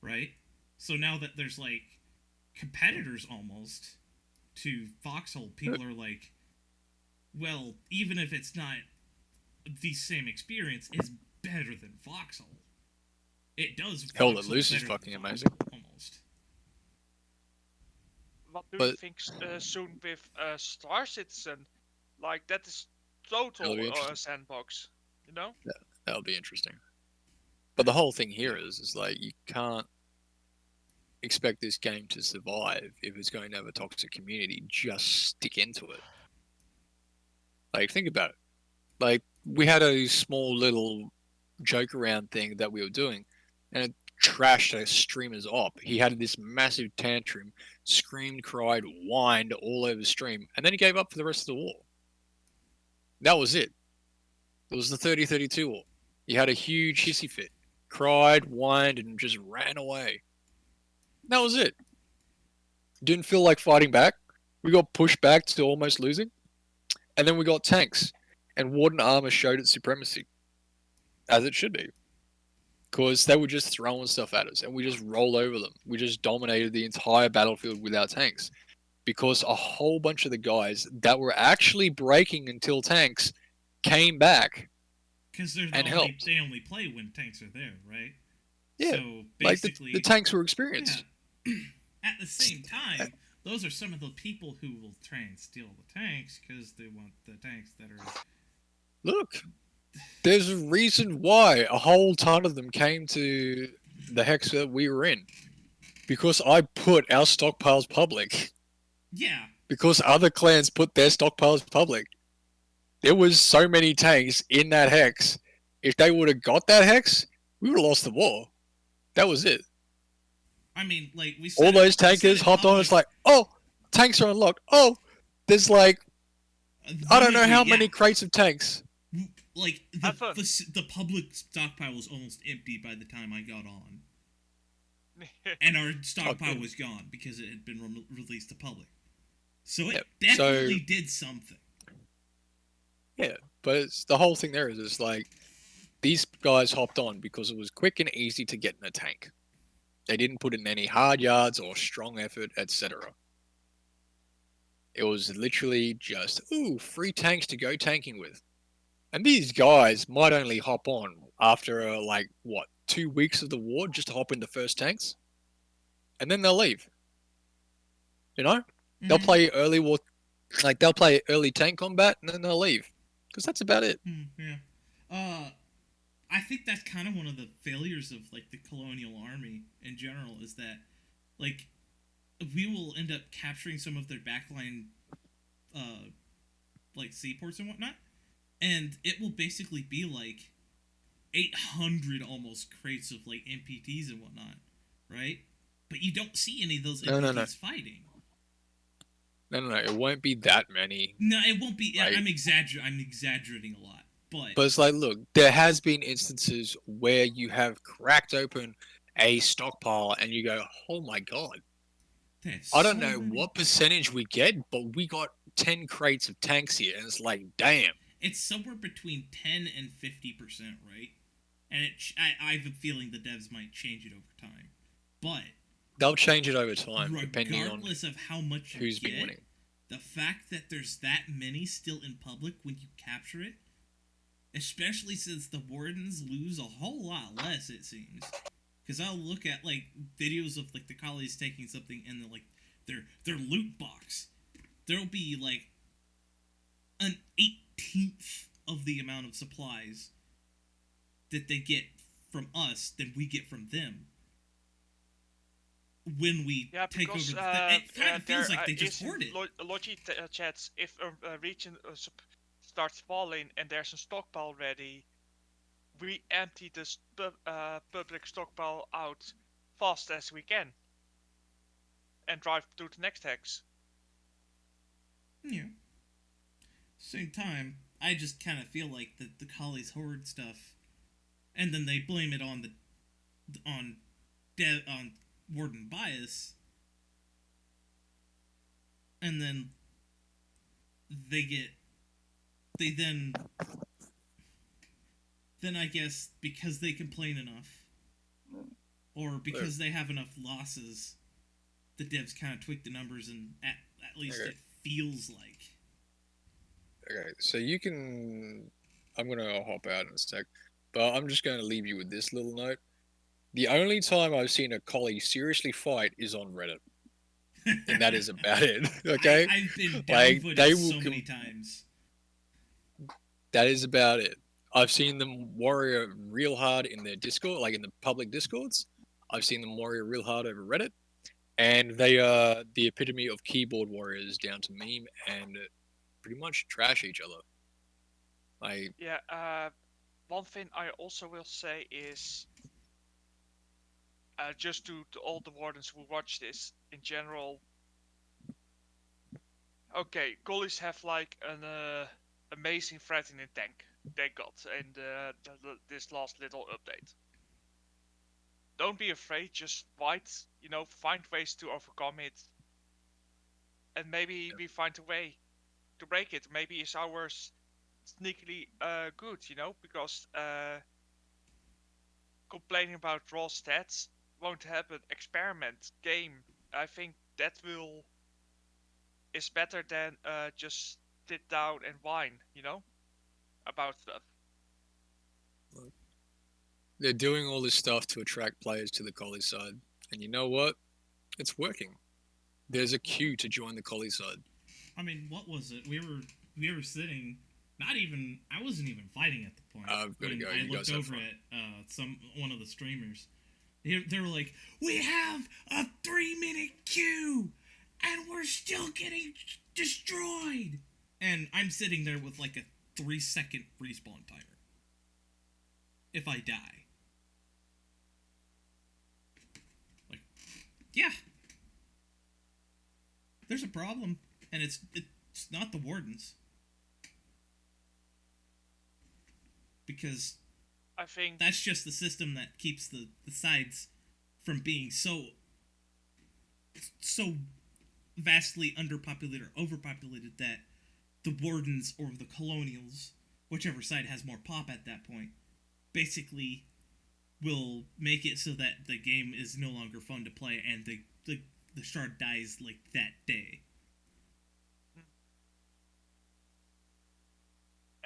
right? So now that there's like competitors almost to Foxhole, people are like, well, even if it's not the same experience, it's better than Foxhole. It does. Hell, Foxhole the loose is better than fucking Foxhole, amazing. almost. What do you But- think soon with Star Citizen? Like, that is total That'll be interesting. sandbox, you know? That'll be interesting. But the whole thing here is like, you can't expect this game to survive if it's going to have a toxic community. Just stick into it. Like, think about it. Like, we had a small little joke around thing that we were doing, and it trashed a streamer's op. He had this massive tantrum, screamed, cried, whined all over stream, and then he gave up for the rest of the war. That was it. It was the 30-32 war. He had a huge hissy fit, cried, whined, and just ran away. That was it. Didn't feel like fighting back. We got pushed back to almost losing. And then we got tanks. And Warden Armor showed its supremacy. As it should be. Because they were just throwing stuff at us. And we just rolled over them. We just dominated the entire battlefield with our tanks. Because a whole bunch of the guys that were actually breaking until tanks came back. Because And helped. they only play when tanks are there, right? Yeah, So Like, basically, the tanks were experienced. yeah. At the same time, those are some of the people who will try and steal the tanks because they want the tanks that are. Look, there's a reason why a whole ton of them came to the hex that we were in. Because I put our stockpiles public. Yeah, Because other clans put their stockpiles public. There was so many tanks in that hex. If they would have got that hex, we would have lost the war. That was it. I mean, like we. All said those we said tankers it hopped on. It's public- like, oh, tanks are unlocked. Oh, there's like, I don't know literally, how yeah. many crates of tanks. Like Have fun. the public stockpile was almost empty by the time I got on, and our stockpile good. was gone because it had been released to public. So it Yep, so- definitely did something. Yeah, but it's, the whole thing there is like, these guys hopped on because it was quick and easy to get in a tank. They didn't put in any hard yards or strong effort, etc. It was literally just, ooh, free tanks to go tanking with. And these guys might only hop on after, like, what, 2 weeks of the war just to hop into first tanks? And then they'll leave. You know? They'll Mhm. play early war, like, they'll play early tank combat and then they'll leave. Because that's about it. Yeah. I think that's kind of one of the failures of like the colonial army in general is that like we will end up capturing some of their backline like seaports and whatnot, and it will basically be like 800 almost crates of like MPTs and whatnot, right? But you don't see any of those No, MPTs no. fighting. No, it won't be that many. No, it won't be. Right. I'm exaggerating a lot, but But it's like, look, there has been instances where you have cracked open a stockpile and you go, oh my god. there's I don't so know many- what percentage we get, but we got 10 crates of tanks here. And it's like, damn. It's somewhere between 10 and 50%, right? And I have a feeling the devs might change it over time. But They'll change it over time, depending on regardless of how much you who's get, been winning. the fact that there's that many still in public when you capture it, especially since the wardens lose a whole lot less, it seems. Because I'll look at like videos of like the collies taking something in the, like their loot box, there'll be like an 18th of the amount of supplies that they get from us than we get from them when we Yeah, take over because the thing. It kind of feels there like they just is in hoard it. Logi chats, if a region starts falling and there's a stockpile ready, we empty this public stockpile out fast as we can and drive to the next hex. Yeah. Same time, I just kind of feel like the collies hoard stuff, and then they blame it on on Warden bias, and then they then I guess because they complain enough, or because they have enough losses, the devs kind of tweak the numbers, and at least it feels like. Okay, so you can. I'm gonna hop out in a sec, but I'm just going to leave you with this little note. The only time I've seen a collie seriously fight is on Reddit, and that is about it. Okay, I've been like downvoted they will so many times. That is about it. I've seen them warrior real hard in their Discord, like in the public Discords. I've seen them warrior real hard over Reddit, and they are the epitome of keyboard warriors down to meme and pretty much trash each other. Like, Yeah, one thing I also will say is, just to all the wardens who watch this in general, okay, Collies have like an amazing threatening tank they got in this last little update. Don't be afraid, just fight, find ways to overcome it. And maybe we find a way to break it. Maybe it's ours sneakily good, because complaining about raw stats won't happen. Experiment, game. I think that is better than just sit down and whine, about stuff. they're doing all this stuff to attract players to the collie side, and you know what? It's working. There's a queue to join the collie side. I mean, what was it? We were sitting. Not even. I wasn't even fighting at the point. I've got to when go. I You looked guys have over fun. at one of the streamers. They were like, "We have a 3-minute queue, and we're still getting destroyed." And I'm sitting there with like a 3-second respawn timer. If I die, like, yeah, there's a problem, and it's not the wardens. Because I think that's just the system that keeps the sides from being so vastly underpopulated or overpopulated that the wardens or the colonials, whichever side has more pop at that point, basically will make it so that the game is no longer fun to play and the shard dies like that day.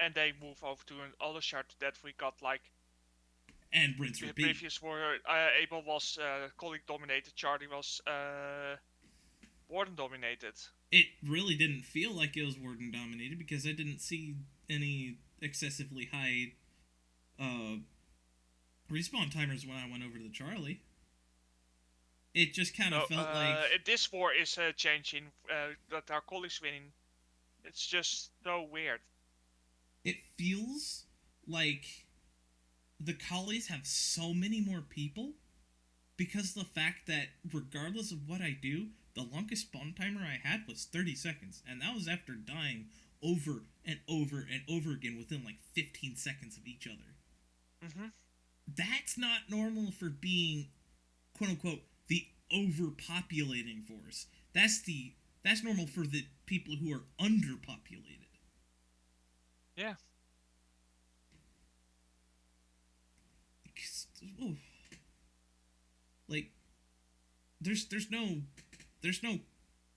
and they move over to another shard that we got like And rinse the repeat. previous warrior. Abel was colleague dominated, Charlie was warden dominated. It really didn't feel like it was warden dominated because I didn't see any excessively high respawn timers when I went over to the Charlie. It just kind of felt like this war is changing. That our colleagues winning. It's just so weird. it feels like the collies have so many more people because the fact that regardless of what I do, the longest spawn timer I had was 30 seconds, and that was after dying over and over and over again within like 15 seconds of each other. Mm-hmm. That's not normal for being, quote unquote, the overpopulating force. That's normal for the people who are underpopulated. Yeah. Like, there's no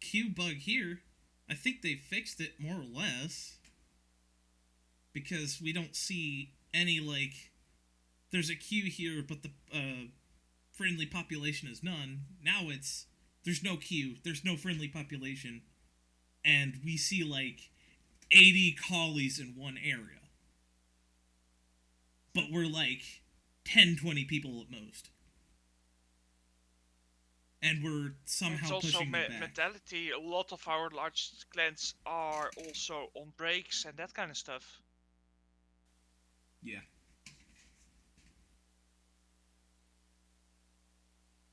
queue bug here. I think they fixed it more or less because we don't see any like there's a queue here, but the friendly population is none. Now there's no queue, there's no friendly population, and we see like 80 collies in one area. But we're like 10, 20 people at most. And we're somehow It's also pushing them back. mentality. A lot of our large clans are also on breaks and that kind of stuff. Yeah.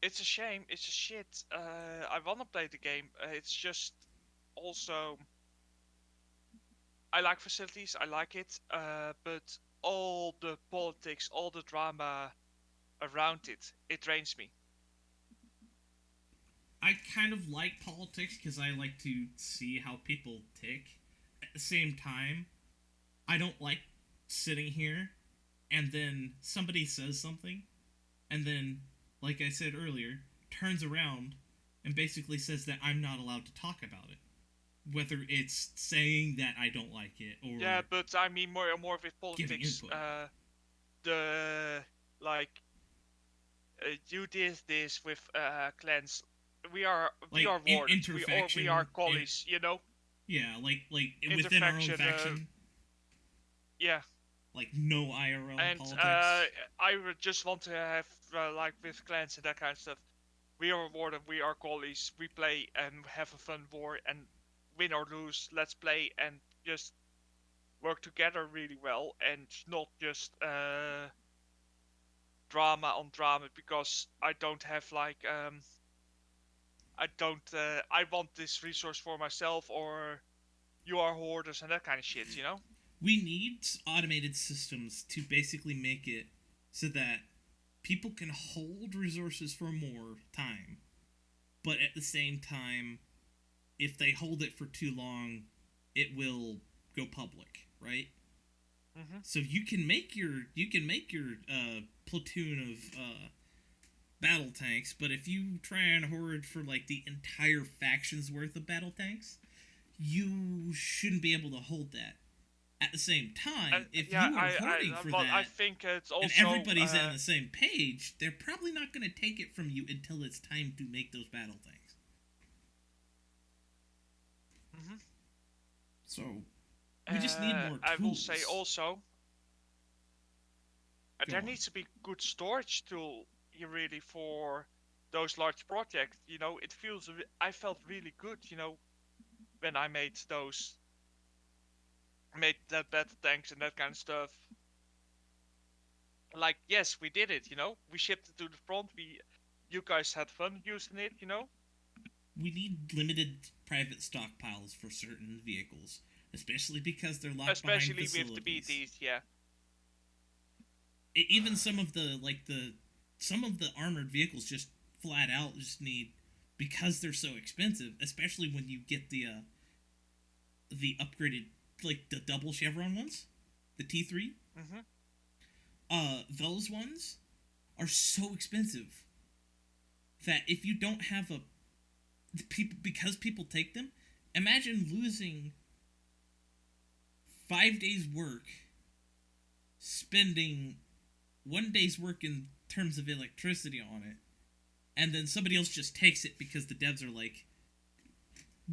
It's a shame. It's a shit. I wanna play the game. It's just also I like facilities. I like it. But all the politics, all the drama around it, it drains me. I kind of like politics because I like to see how people tick. At the same time, I don't like sitting here and then somebody says something and then, like I said earlier, turns around and basically says that I'm not allowed to talk about it. Whether it's saying that I don't like it or Yeah, but I mean more with politics. input. The like you did this with clans. We are Like, wardens. We are interfaction, collies. You know. Yeah, like within our own Interfaction, faction. Yeah. Like no IRL And politics. I would just want to have like with clans and that kind of stuff. We are warden. We are collies. We play and have a fun war and win or lose. Let's play and just work together really well and not just drama on drama because I don't have like I want this resource for myself or you are hoarders and that kind of shit, you know? We need automated systems to basically make it so that people can hold resources for more time, but at the same time, if they hold it for too long, it will go public, right? Mm-hmm. So you can make your platoon of battle tanks, but if you try and hoard for like the entire faction's worth of battle tanks, you shouldn't be able to hold that. At the same time, if you are hoarding for that, I think it's also and everybody's on the same page, they're probably not going to take it from you until it's time to make those battle tanks. Mm-hmm. So we just need more tools. I will say also, Go there on. needs to be good storage tool really for those large projects. You know, it feels I felt really good. You know, when I made that battle tanks and that kind of stuff. Like, yes, we did it, you know? We shipped it to the front, you guys had fun using it, you know? We need limited private stockpiles for certain vehicles, especially because they're locked behind facilities. Especially with the BTs, yeah. Even some of the armored vehicles just flat out just need, because they're so expensive, especially when you get the upgraded, like the double chevron ones, the T3. Mm-hmm. Those ones are so expensive that if you don't have because people take them, imagine losing 5 days work, spending 1 day's work in terms of electricity on it, and then somebody else just takes it because the devs are like,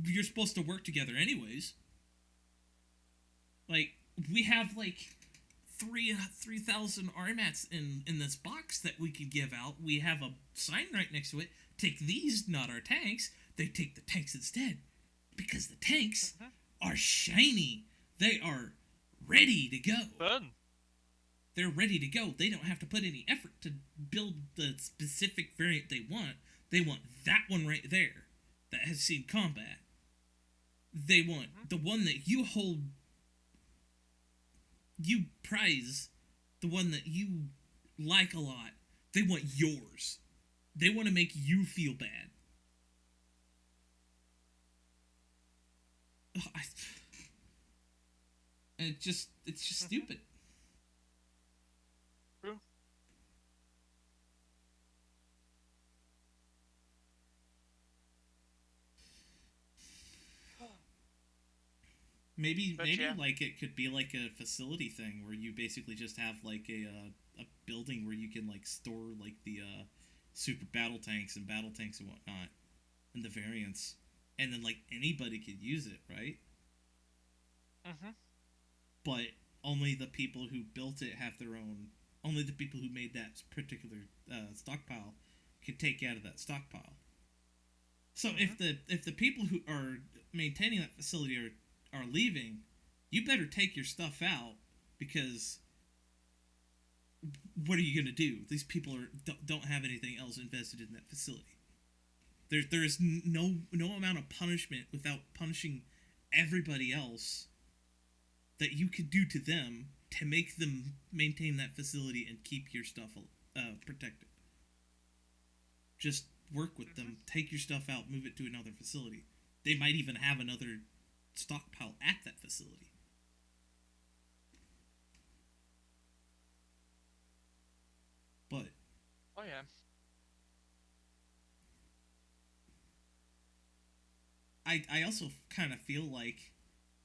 you're supposed to work together anyways. Like, we have like 3,000 RMATs in this box that we could give out. We have a sign right next to it. Take these, not our tanks. They take the tanks instead. Because the tanks are shiny. They are ready to go. Fun. They're ready to go. They don't have to put any effort to build the specific variant they want. They want that one right there that has seen combat. They want the one that you hold, you prize, the one that you like a lot. They want yours. They want to make you feel bad. It's just stupid. True. Maybe yeah. like it could be like a facility thing where you basically just have like a building where you can like store like the super battle tanks and whatnot and the variants. and then like anybody could use it, right? Mm-hmm. But only the people who built it have their own. Only the people who made that particular stockpile can take out of that stockpile. So if the people who are maintaining that facility are leaving, you better take your stuff out, because what are you going to do? These people don't have anything else invested in that facility. There is no amount of punishment without punishing everybody else that you could do to them to make them maintain that facility and keep your stuff protected. Just work with them, take your stuff out, move it to another facility. They might even have another stockpile at that facility. But Oh yeah. I also kind of feel like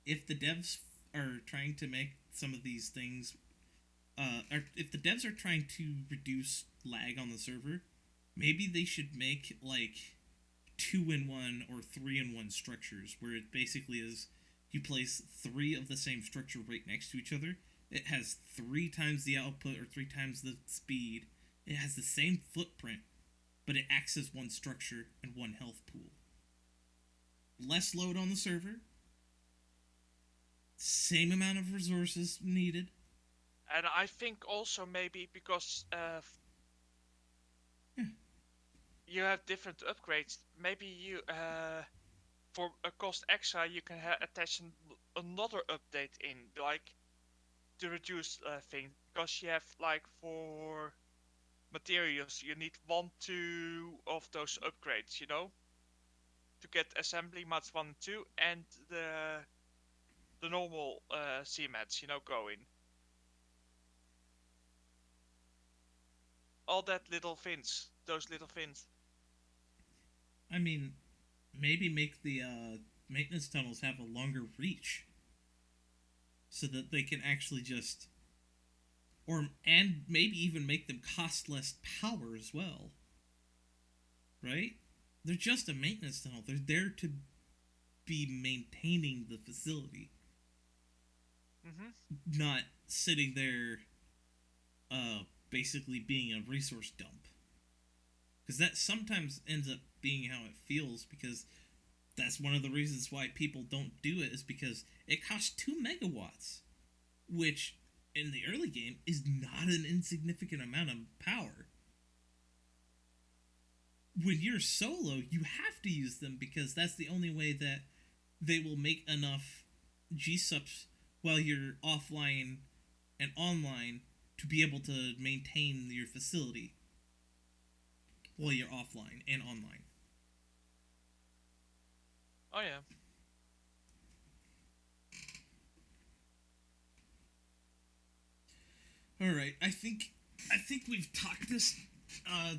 if the devs are trying to make some of these things, or if the devs are trying to reduce lag on the server, maybe they should make like 2-in-1 or 3-in-1 structures, where it basically is you place 3 of the same structure right next to each other. It has 3 times the output or 3 times the speed. It has the same footprint, but it acts as one structure and one health pool. Less load on the server, same amount of resources needed. And I think also maybe because you have different upgrades, maybe you for a cost extra you can attach another update in, like to reduce things, because you have like for materials you need 1-2 of those upgrades, to get assembly mats 1 and 2 and the normal CMATs, going. All that little fins, those little fins. I mean, maybe make the maintenance tunnels have a longer reach, so that they can actually just, and maybe even make them cost less power as well. Right? They're just a maintenance tunnel. They're there to be maintaining the facility, not sitting there, basically being a resource dump. Because that sometimes ends up being how it feels, because that's one of the reasons why people don't do it, is because it costs 2 megawatts, which in the early game is not an insignificant amount of power. When you're solo, you have to use them, because that's the only way that they will make enough G-subs while you're offline and online to be able to maintain your facility while you're offline and online. Oh yeah. All right, I think we've talked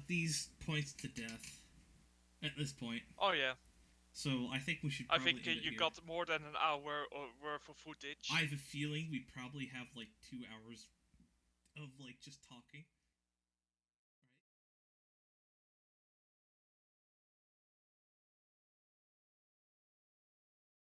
these points to death at this point. Oh yeah. So I think we should. I Probably think end it you here. got more than an hour worth of footage. I have a feeling we probably have like 2 hours of like just talking.